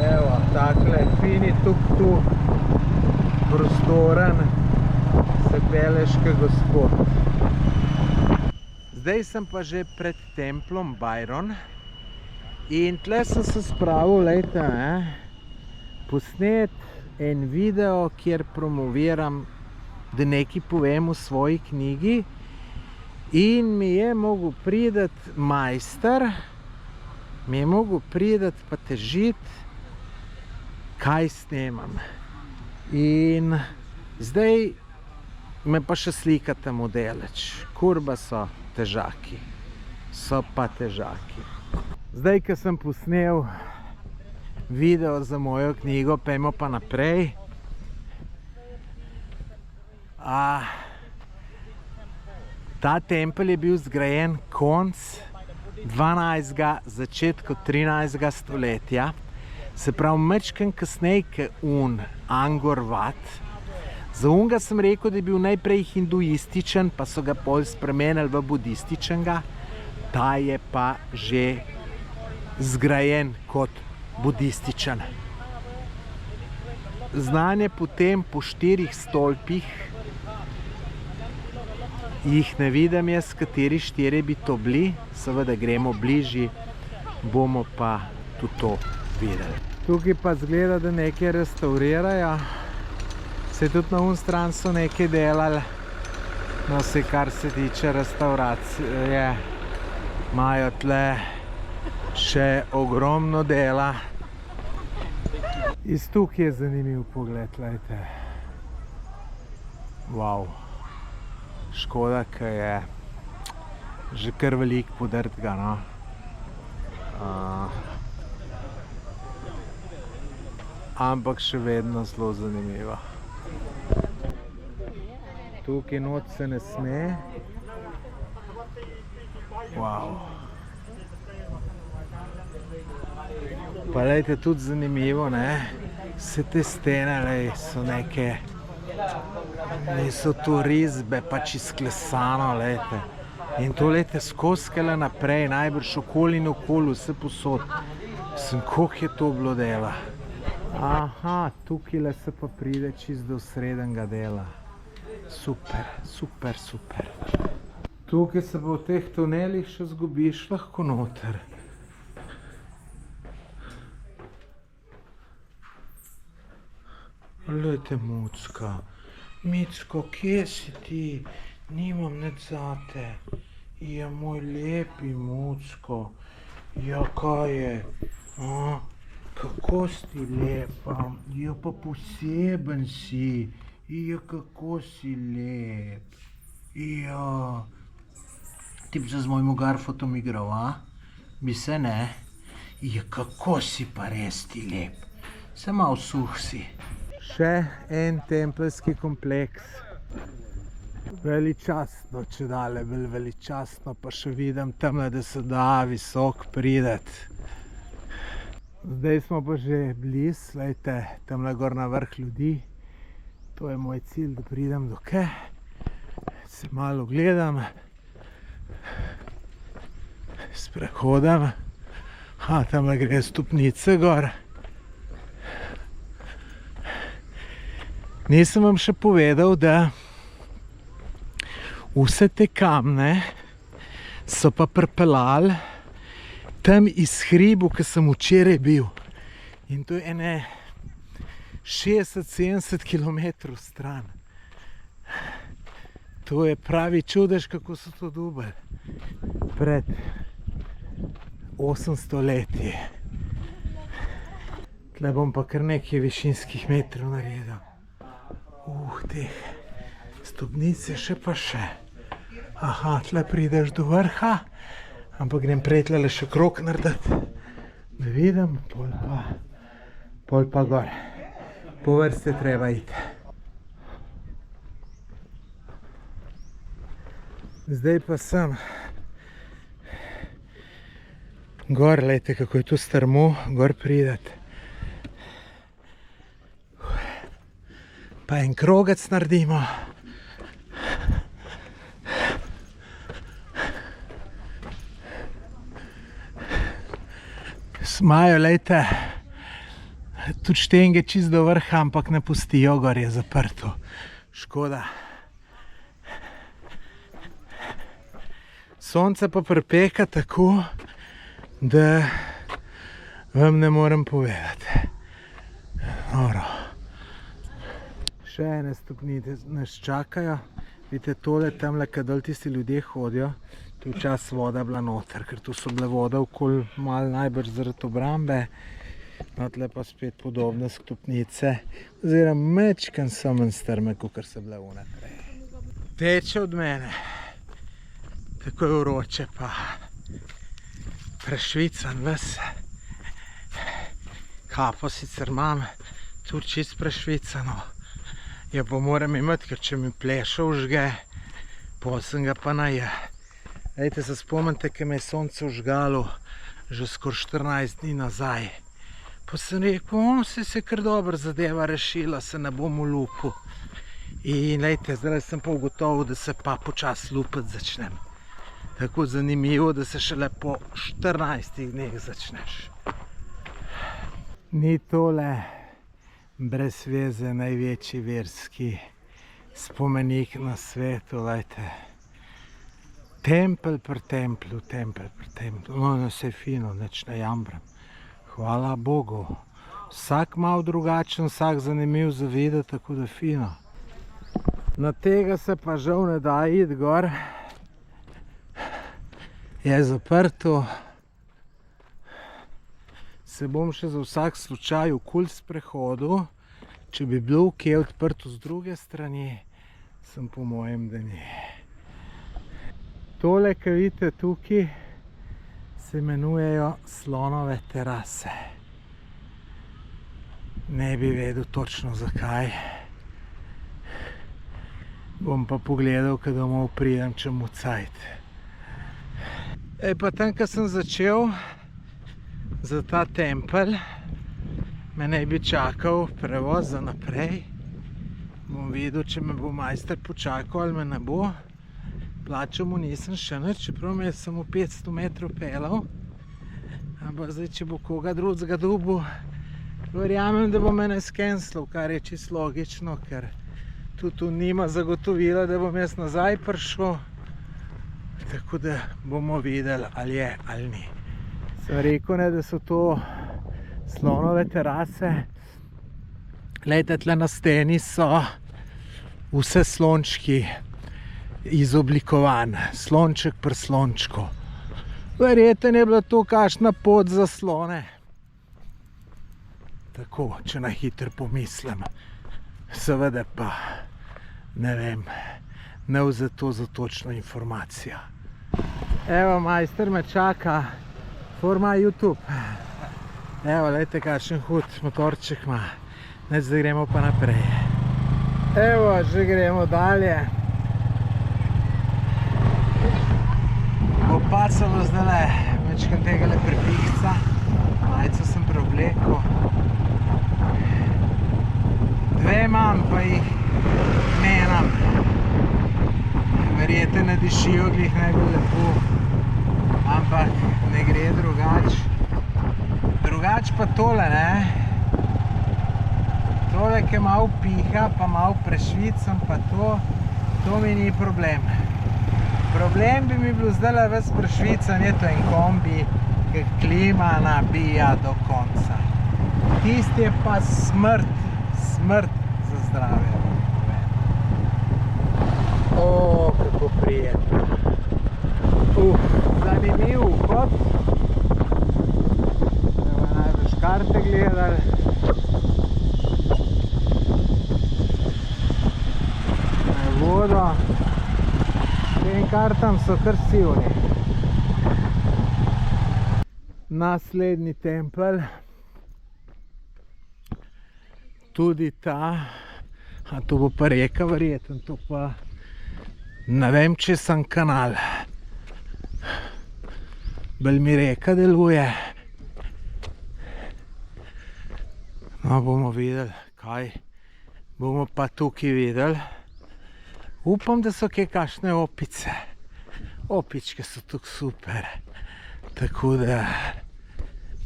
Evo, takle fini tuk-tuk, prostoren, se peleš kot gospod. Zdaj sem pa že pred templom Byron in tle sem se spravil, lejte, posnet en video, kjer promoviram, da nekaj povem v svoji knjigi, in mi je mogel priti majster, mi je mogel priti pa težiti, kaj snemam. In zdaj me pa še slikate modeleč. Kurba so težaki. So pa težaki. Zdaj, ko sem posnel video za mojo knjigo, pejmo pa naprej. Ta tempelj je bil zgrajen konec 12. začetku 13. stoletja. Se pravi, mečken kasneje ke Angkor Wat. Za unga sem rekel, da je bil najprej hinduističen, pa so ga pol spremenili v budističnega. Ta je pa že zgrajen kot budističen. Znan je potem po 4 stolpih. Jih ne vidim jaz, kateri 4 bi to bili. Seveda gremo bližji, bomo pa tudi to videli. Tukaj pa zgleda, da nekaj restaurirajo. Se tudi na un stran so nekaj delali. No, se kar se tiče restauracije, imajo tle še ogromno dela. Iz tukaj je zanimiv pogled, gledajte. Wow. Škoda, ker je že kar veliko podrtega, no. Ampak še vedno zelo zanimivo. Tukaj noč se ne sme. Wow. Pa lejte, tudi zanimivo, ne? Vse te stene, lej, so neke, niso to risbe, pač izklesano, lejte. In to lejte skoskele naprej, najbrž okoli in okoli, vse posod. Mislim, koliko je to bilo dela. Aha, tukaj se pa pride čist do srednjega dela. Super, super, super. Tukaj se pa v teh tunelih še zgubiš lahko noter. Glejte, Mucka. Micko, kje si ti? Nimam nič zate. Ja, moj lepi Mucko. Ja, kaj je? Kako si lepa? Ja, pa poseben si. Ja, kako si lep. Ja. Ti bi se z mojim Garfotom igral, a? Bi se, ne? Ja, kako si pa res ti lep. Se malo suh si. Še en tempeljski kompleks. Veličastno, če dale bolj veličastno, pa še vidim tamle, da se da visok prideti. Zdaj smo pa že bliz, lejte, tamle gor na vrh ljudi. To je moj cilj, da pridem do kaj. Se malo gledam. Sprehodam. Tamle gre stopnice gor. Nisem vam še povedal, da vse te kamne so pa pripeljali tam iz hribu, ki sem včeraj bil. In to je ene 60-70 km stran. To je pravi čudež, kako so to dobili. Pred 800 leti. Tle bom pa kar nekaj višinskih metrov naredil. Teh stopnic je še pa še. Aha, tle prideš do vrha, ampak grem prej tle še krog narediti, da vidim, pol pa gor. Po vrste treba iti. Zdaj pa sem gor, lejte, kako je tu strmo, gor prideti. Pa en krogec naredimo. Smajo, lejte, tudi štenge čist do vrha, ampak ne pustijo, gor je zaprto. Škoda. Sonce pa pripeka tako, da vam ne morem povedati. Noro. Še ene stopnice nas čakajo. Vidite, tole tamle, kadal tisti ljudje hodijo, to je včasih voda bila noter, ker tu so bile voda okoli malo najbrž zaradi obrambe. No, tle pa spet podobne stopnice, oziroma mečkan so manj strme, kakor so bile vnaprej. Teče od mene, tako je vroče, pa prešvican ves. Kapo sicer imam, tudi čist prešvicano. Ja, pa moram imeti, ker če mi pleša užge, pol sem ga pa naje. Lejte, se spomnite, ko me je sonce užgalo že skoraj 14 dni nazaj. Pa sem rekel, se kar dobro zadeva rešila, se ne bom ulupil. In lejte, zdaj sem pa ugotovil, da se pa počasi lupiti začnem. Tako zanimivo, da se šele po 14 dneh začneš. Ni tole brez veze največji verski spomenik na svetu, lejte. Tempelj pri templju, tempelj pri templju. No, vse je fino, nič ne jambram. Hvala Bogu. Vsak malo drugačen, vsak zanimiv za videti, tako da fino. Na tega se pa žal ne da iti gor. Je zaprto. Se bom še za vsak slučaj okoli sprehodil, če bi bilo kje odprto z druge strani, sem po mojem, da ni. Tole, ki vidite tukaj, se imenujejo slonove terase. Ne bi vedel točno zakaj. Bom pa pogledal, ko domov pridem, če mu cajt. Pa tam, ko sem začel za ta tempelj, me naj bi čakal prevoz za naprej. Bom videl, če me bo majster počakal ali me ne bo. Plačal mu nisem še nič, čeprav me je samo 500 metrov pelal. Ampak zdaj, če bo koga drugega dobil, verjamem, da bo mene skenslal, kar je čisto logično, ker tudi tu nima zagotovila, da bom jaz nazaj prišel. Tako da bomo videli, ali je ali ni. Sem rekel, ne, da so to slonove terase. Glejte, tle na steni so vse slončki izoblikovan. Slonček pri slončku. Verjetno je bila to kakšna pot za slone. Tako, če na hitro pomislim. Seveda pa ne vem, ne vzeto za točno informacijo. Evo, majster me čaka for my YouTube. Evo, lejte, kakšen hud motorček ima. Zdaj gremo pa naprej. Evo, že gremo dalje. Opacalo zdajle večkrat tegale prepihca. Majico sem preoblekel. Dve imam, pa jih menam. Verjetno ne dišijo glih najbolj lepo, ampak ne gre drugač. Drugač pa tole, ne. Tole, ki malo piha, pa malo prešvicam, pa to mi ni problem. Problem bi mi bil zdajle ves prešvican, je to en kombi, ki klima nabija do konca. Tisti je pa smrt za zdravje. O, kako prijetno. Zanimiv vhod. Evo, najbrž karte gledali. Vodo. Tem kartam so kar sivni. Naslednji tempelj. Tudi ta. A to bo pa reka verjetno, to pa ne vem, če sem kanal. Bolj mi reka deluje. No, bomo videli, kaj bomo pa tukaj videli. Upam, da so kaj kakšne opice. Opičke so tukaj super. Tako da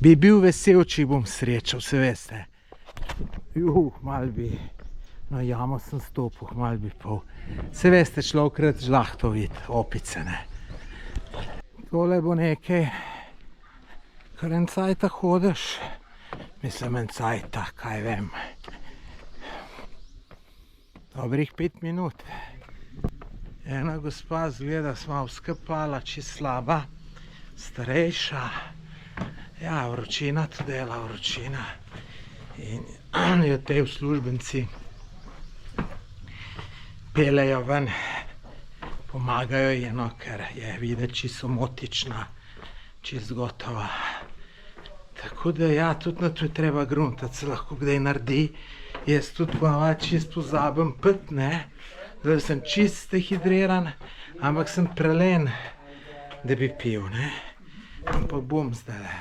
bi bil vesel, če jih bom srečal, se veste. Malo bi, no jamo sem stopil, malo bi pol. Se veste, človekrat žlahto vidi, opice, ne. Tole bo nekaj, kar en cajta hodiš. Mislim, en cajta, kaj vem. Dobrih 5 minut. Ena gospa zgleda, smo vskapala, čisto slaba, starejša. Ja, vročina to dela, vročina. In jo te uslužbenci pelejo ven, pomagajo ji, no, ker je videti čisto motična, čisto gotova. Tako da ja, tudi na to je treba gruntati, se lahko kdaj naredi. Jaz tudi ponavadi čisto pozabim pit, ne. Zdaj sem čisto dehidriran, ampak sem prelen, da bi pil, ne. Ampak bom zdajle.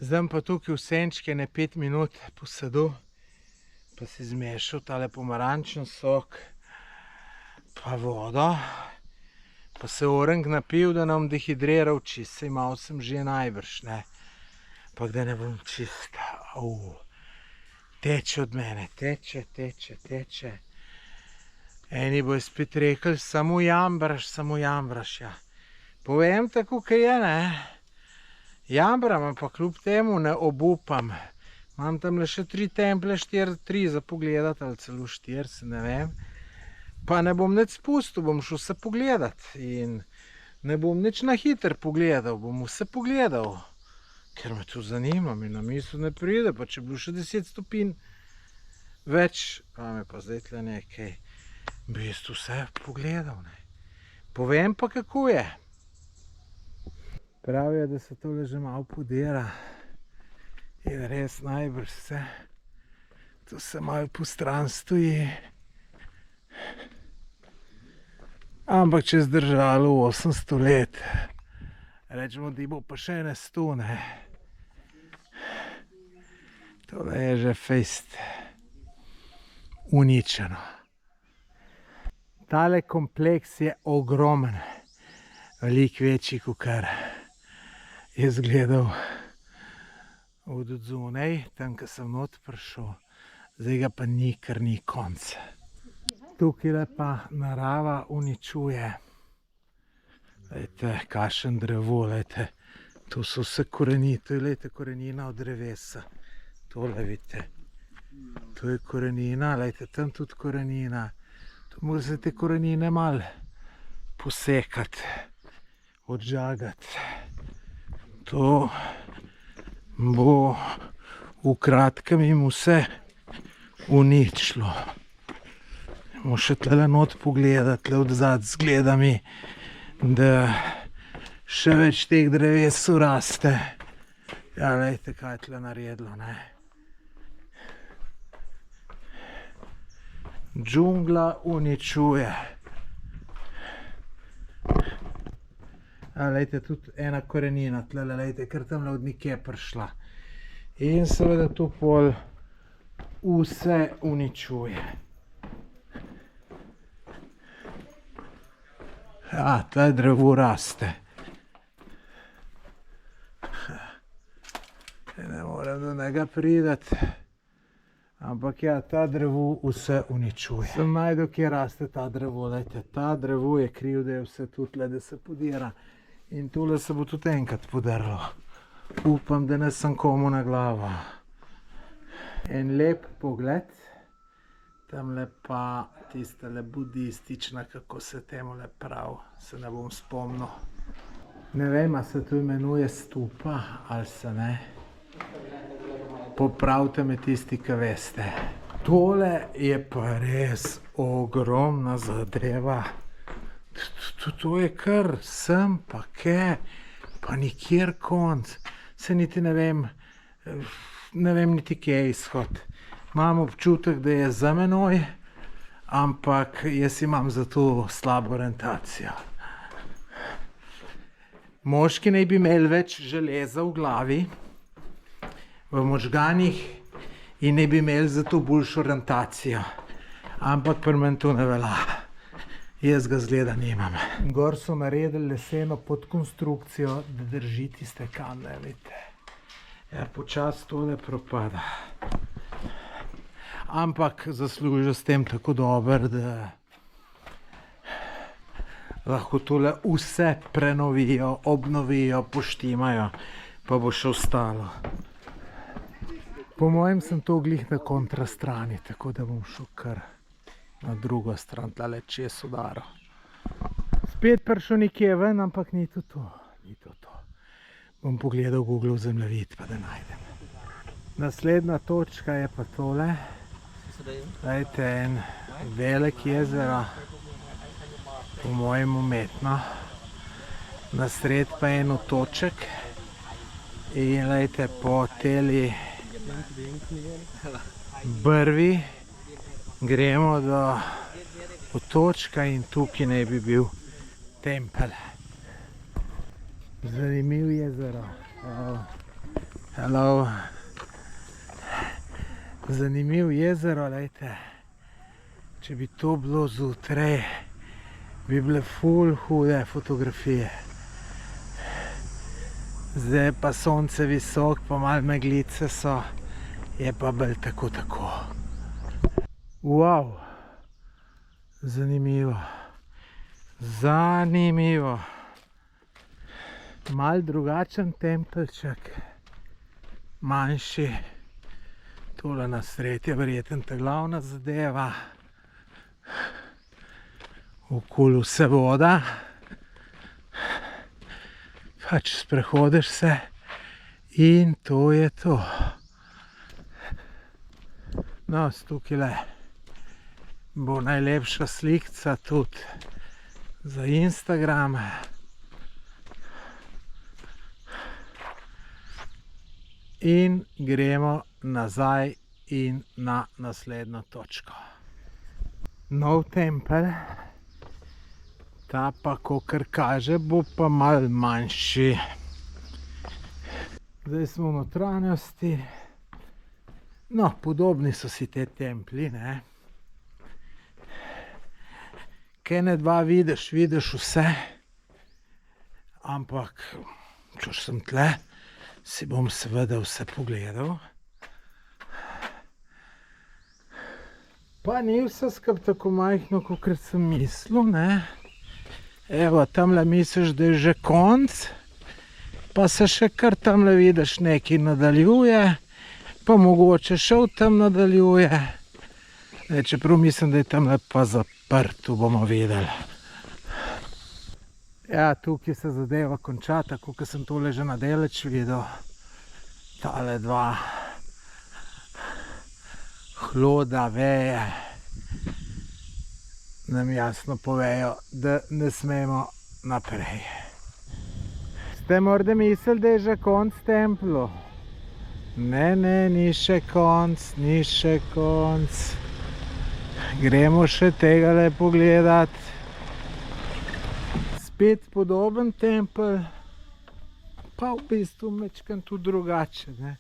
Zdaj pa tukaj v senčke ne 5 minut posedel, pa si zmešal tale pomarančen sok, pa vodo, pa se orang napil, da nam dehidriral čist, saj malo sem že najbrž, ne. Pa da ne bom čist, teče od mene, teče. Eni bojo spet rekli, samo jambraš, ja. Povem tako, kaj je, ne. Jambram, ampak kljub temu ne obupam. Imam tamle še 3 templje, 3 za pogledat, ali celo 4, se ne vem. Pa ne bom nič spustil, bom šel se pogledat. In ne bom nič na hiter pogledal, bom vse pogledal. ker me to zanima, mi na misel ne pride, pa če bi bil še 10 stopinj več, pa me pa zdaj tle nekaj v bistvu vse pogledal, ne. Povem pa, kako je. Pravijo, da se tole že malo podira in res najbrž se, to se malo po stran stoji. Ampak če zdržalo 800 let, rečemo, da bo pa še ene 100, ne. Tole je že fejst uničeno. Tale kompleks je ogromen, veliko večji, kakor je izgledal od odzunaj, tam, ko sem not prišel. Zdaj ga pa ni, ker ni konc. Tukaj pa narava uničuje. Glejte, kakšen drevo, glejte. To so vse korenine, to je, glejte, korenina od drevesa. Tole vidite. To je korenina, glejte, tam tudi korenina. Tu mora se te korenine malo posekati, odžagati. To bo v kratkem jim vse uničilo. Bomo še tle not pogledati, tle odzad zgleda mi, da še več teh dreves raste. Ja, glejte, kaj je tle naredilo, ne. Džungla uničuje. Glejte, tudi ena korenina, tlele, glejte, ker tamle od nekje je prišla. In seveda to pol vse uničuje. Ja, tle drevo raste. Ne morem do njega priti. Ampak ja, ta drevo vse uničuje. Sem najdel, kje raste ta drevo, glejte, ta drevo je kriv, da je vse tukaj, da se podira. In tule se bo tudi enkrat podrlo. Upam, da ne sem komu na glavo. En lep pogled. Tamle pa tistele budistična, kako se temule prav, se ne bom spomnil. Ne vem, a se to imenuje stupa ali se ne. Popravite me tisti, ki veste. Tole je pa res ogromna zadreva. To je kar sem, pa kje, pa nikjer konc. Se niti ne vem niti kje je izhod. Imam občutek, da je za menoj, ampak jaz imam za to slabo orientacijo. Moški naj bi imeli več železa v glavi, v možganih in naj bi imeli za to boljšo orientacijo. Ampak pri meni to ne velja. Jaz ga zgleda nimam. Gor so naredili leseno podkonstrukcijo, da drži tiste kamne, vidite. Ja, počasi tole propada. Ampak zaslužijo s tem tako dobro, da lahko tole vse prenovijo, obnovijo, poštimajo, pa bo še ostalo. Po mojem sem to glih na kontrastrani, tako da bom šel kar na drugo stran, tlele čez udaro. Spet prišel nekje ven, ampak ni to to. Bom pogledal Google zemljevid, pa da najdem. Naslednja točka je pa tole. Dajte en velik jezero, po mojem umetno. Nasred pa en otoček. In dajte po teli brvi gremo do otočka in tukaj naj bi bil tempelj. Zanimiv jezero. Hello. Zanimiv jezero, lejte. Če bi to bilo zjutraj, bi bile ful hude fotografije. Zdaj pa sonce visok, pa malo meglice so, je pa bolj tako. Wow, zanimivo. Zanimivo. Mal drugačen tempelček, manjši. Tole na sred je verjetno ta glavna zadeva. Okoli vse voda. Pač sprehodiš se In to je to. No, tukaj bo najlepša slikca tudi za Instagram. In gremo nazaj in na naslednjo točko. Nov tempelj. Ta pa, kakor kaže, bo pa malo manjši. Zdaj smo v notranjosti. No, podobni so si te templji, ne. Kaj ne dva vidiš vse. Ampak, če sem tle, si bom seveda vse pogledal. Pa ni vse skup tako majhno, kakor sem mislil, ne. Evo, tamle misliš, da je že konc, pa se še kar tamle vidiš nekaj nadaljuje, pa mogoče še v tem nadaljuje. Čeprav mislim, da je tamle pa zaprt, tu bomo videli. Ja, tukaj se zadeva konča, tako kot sem tole že nadaleč videl. Tale dva hloda, veje nam jasno povejo, da ne smemo naprej. Ste morda mislili, da je že konc templju? Ne, ni še konc, ni še konc. Gremo še tegale pogledat. Spet podoben tempelj, pa v bistvu mečkam tudi drugače, ne.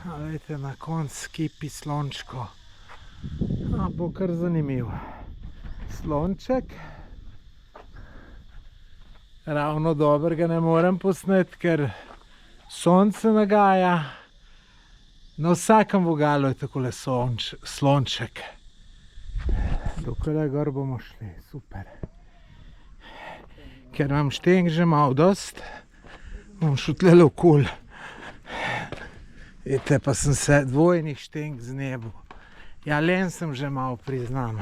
Glejte, na konc kipi slončko. Bo kar zanimiv. Slonček. Ravno dobro ga ne morem posneti, ker sonce nagaja. Na vsakem vogalu je takole slonček. Dokaj gor bomo šli, super. Ker imam štenk že malo dost, bom šel tlele okoli. Vidite, pa sem se dvojnih štenk znebil. Ja, len sem že malo, priznam.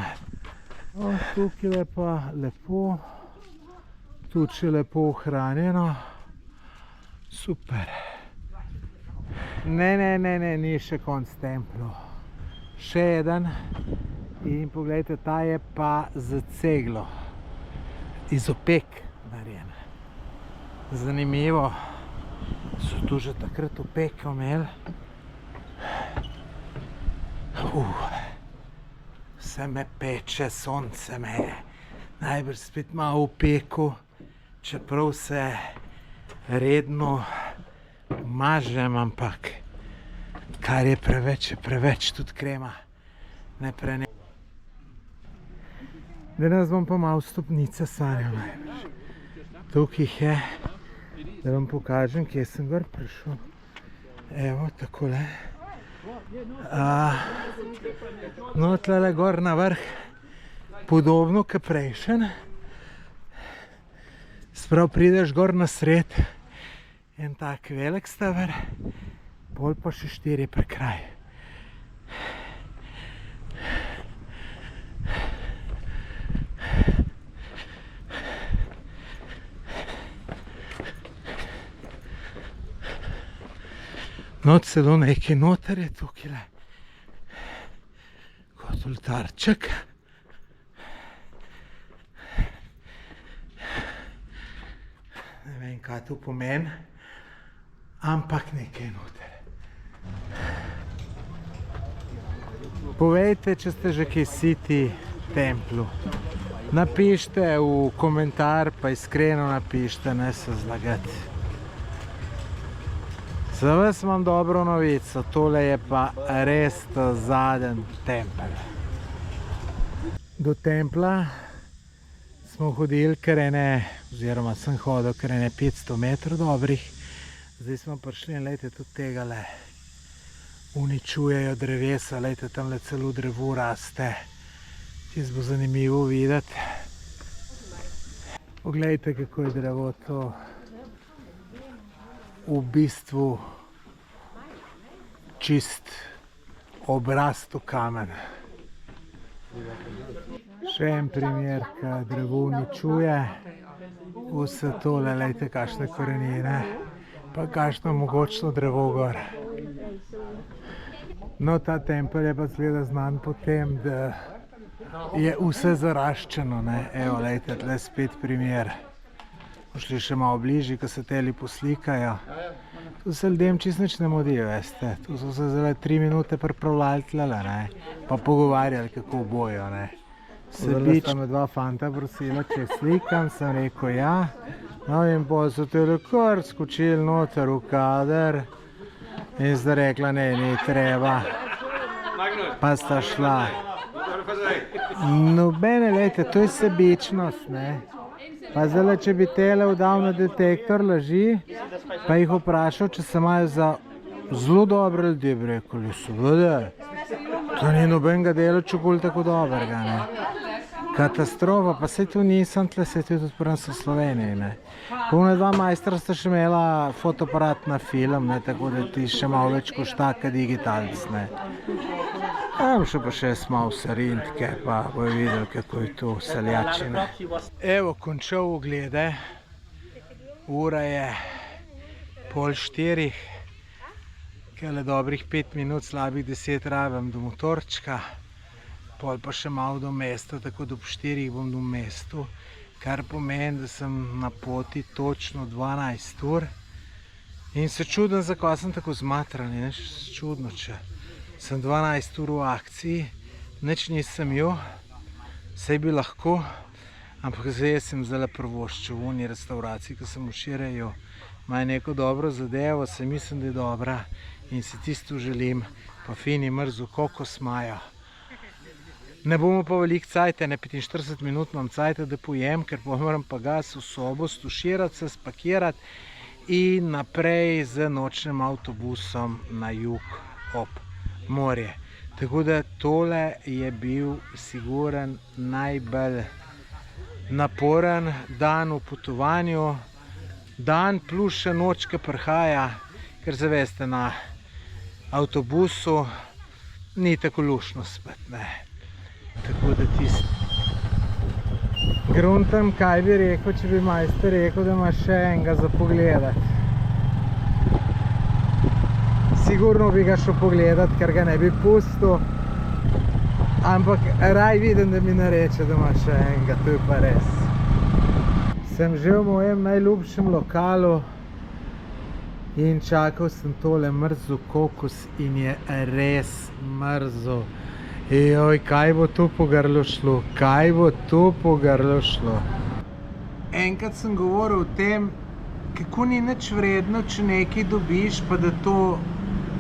Tukaj je pa lepo, tudi še lepo ohranjeno. Super. Ne, ni še konc templju. Še eden. In poglejte, ta je pa z ceglo. Iz opek narejen. Zanimivo. So tu že takrat opeke imeli. Vse me peče, sonce me je. Najbrž spet malo v peku, čeprav se redno mažem, ampak kar je preveč, tudi krema ne prene. Danes bom pa malo stopnice sanjal najbrž. Tukaj jih je, da vam pokažem, kje sem gor prišel. Evo, takole. No, tlele gor na vrh, podobno kot prejšen. Sprav prideš gor na sred, en tak velik steber, pol pa še 4 prekraj. No, celo nekaj noter je tukaj, kot oltarček. Ne vem, kaj to pomeni, ampak nekaj noter. Povejte, če ste že kaj siti templju. Napište v komentar, pa iskreno napište, ne se zlagati. Za vas imam dobro novico, tole je pa res ta zadnji tempelj. Do templja smo hodili kar oziroma sem hodil kar 500 metrov dobrih. Zdaj smo prišli in lejte tudi tegale. Uničujejo drevesa, lejte, tamle celo drevo raste. Tis bo zanimivo videti. Poglejte, kako je drevo to. V bistvu čist obrasto kamen. Še en primer, ko drevo uničuje. Vse tole, lejte, kakšne korenine. Pa kakšno mogočno drevo gor. No, ta tempelj je pa zgleda znan po tem, da je vse zaraščeno, ne. Evo, lejte, tle spet primer. Šli še malo bližje, ko se teli poslikajo. Tu se ljudem čist nič ne mudi, veste. Tu so se zdaj 3 minute pripravljali tlele, ne. Pa pogovarjali, kako bojo, ne. Zdaj sta me 2 fanta prosila, če slikam, sem rekel ja. No in pol so tele kar skočili noter v kader. In zdaj rekla, ne, ni treba. Pa sta šla. Nobene, lejte, to je sebičnost, ne. Pa zdaj, če bi tele vdal na detektor laži, pa jih vprašal, če se imajo za zelo dobre ljudi, bi rekel, seveda. To ni nobenega dela čokoli tako dobrega, ne. Katastrofa, pa saj tu nisem, tle se tudi odprem v Sloveniji, ne. Ona 2 majstra sta še imela fotoaparat na film, ne, tako da ti še malo več košta, ka digitalc, ne. Še pa še malo sarintke, pa bojo videli, kako je tu seljačina. Evo, končal oglede. Ura je 3:30. Kele dobrih 5 minut, slabih 10 rabim do motorčka. Pol pa še malo do mesta, tako da ob 4 bom do mestu. Kar pomeni, da sem na poti točno 12 ur. In se čudim, zakaj sem tako zmatran, ne, čudno, če sem 12 ur v akciji, nič nisem jo, saj bi lahko, ampak zdaj sem zdaj prvoščil v uni restauraciji, ko sem včeraj jo, imajo neko dobro zadevo, se mislim, da je dobra in si tisto želim, pa fini mrzu kokos imajo. Ne bomo pa veliko cajta, ne 45 minut imam cajta, da pojem, ker pa moram pa gas v sobo, stuširati se, spakirati in naprej z nočnim avtobusom na jug ob morje. Tako da tole je bil siguren najbolj naporen dan v potovanju. Dan plus še noč, ki prihaja, ker zaveste na avtobusu ni tako lušno spet, ne. Tako da tisti. Gruntam, kaj bi rekel, če bi majster rekel, da ima še enega za pogledati. Sigurno bi ga šel pogledati, ker ga ne bi pustil. Ampak raj vidim, da mi nareče, da ima še enega, to je pa res. Sem že v mojem najljubšem lokalu in čakal sem tole mrzel kokos in je res mrzel. Joj, kaj bo tu po grlu šlo, kaj bo tu po grlu šlo. Enkrat sem govoril o tem, kako ni nič vredno, če nekaj dobiš, pa da to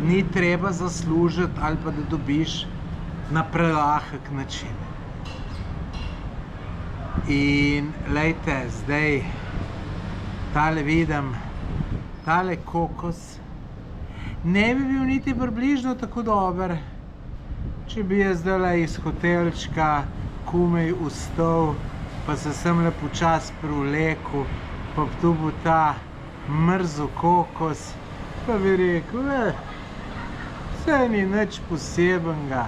ni treba zaslužiti ali pa da dobiš na prelahek način. In lejte, zdaj tale vidim, tale kokos ne bi bil niti približno tako dober, če bi jaz zdaj iz hotelčka komaj vstal, pa se sem le počas privlekel, pa tu bo ta mrzel kokos, pa bi rekel, vse ni nič posebenega,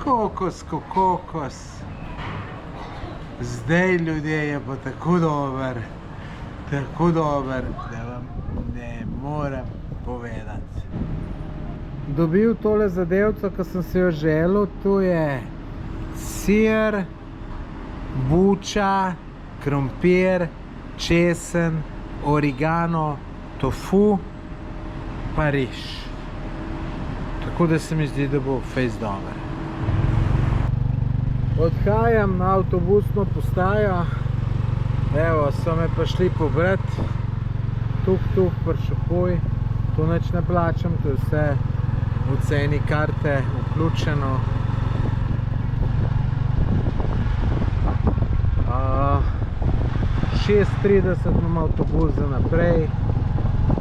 kokos ko kokos. Zdaj, ljudje, je pa tako dober, da vam ne morem povedati. Dobil tole zadevco, ko sem se jo želel, tu je sir, buča, krompir, česen, origano, tofu, pa riž. Tako da se mi zdi, da bo fejst dober. Odhajam na avtobusno postajo. Evo, so me pa šli pobrati. Tuk, pršapuj. Tu nič ne plačam, to je vse v ceni karte vključeno. 6:30 imam avtobus za naprej.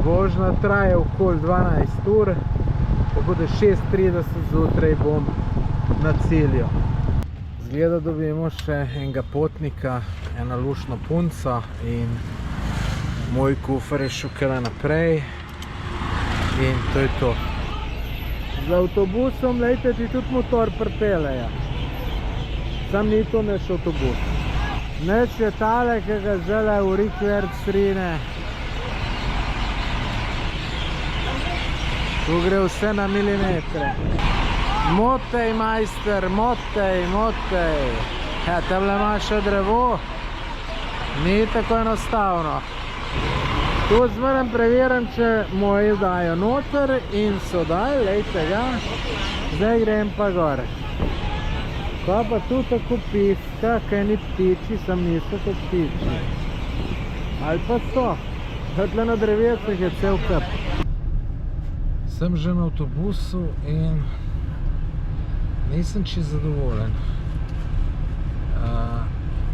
Vožnja traja okoli 12 ur, tako da 6:30 zjutraj bom na cilju. Zgleda, dobimo še enega potnika, eno lušno punco in moj kufer je šel naprej in to je to. Z avtobusom, lejte, ti tudi motor pripeljejo. Sam ni to naš avtobus. Naš je tale, ki ga zdaj v Rikverc rine. Tu gre vse na milimetre. Motej, majster, motej, motej. Ja, tamle imaš še drevo. Ni tako enostavno. Tu zmeraj preverim, če moji dajo noter in so daj, lejte ga. Zdaj grem pa gor. Ko pa tu tako piska, kaj ni ptiči, sam niso kot ptiči. Ali pa so. Tle na drevesih je cel kup. Sem že na avtobusu in nisem čisto zadovoljen.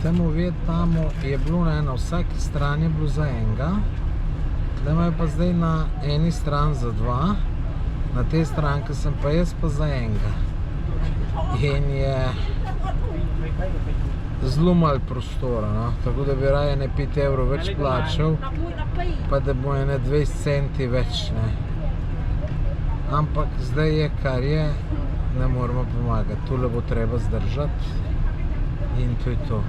Temu Vietnamu je bilo na vsaki strani bilo za enega. Tle imajo pa zdaj na eni strani za dva. Na tej stranki sem pa jaz pa za enega. In je zelo malo prostora, no? Tako da bi raje ne 5 evrov več plačal, pa da bo ene 20 centi več, ne. Ampak zdaj je, kar je, ne moramo pomagati. Tule bo treba zdržati in to je to.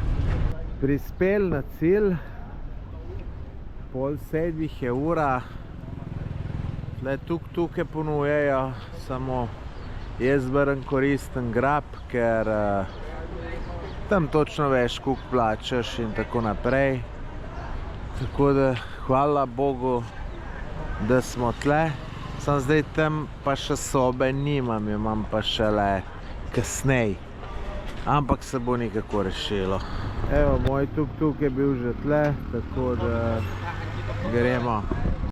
Prispel na cilj, 6:30 je ura. Tle tuk-tuke ponujejo, samo jaz berem koristen grab, ker tam točno veš, koliko plačaš in tako naprej. Tako da hvala Bogu, da smo tle. Sam zdaj tam pa še sobe nimam, imam pa šele kasnej. Ampak se bo nekako rešilo. Evo, moj tuk-tuk je bil že tle, tako da gremo.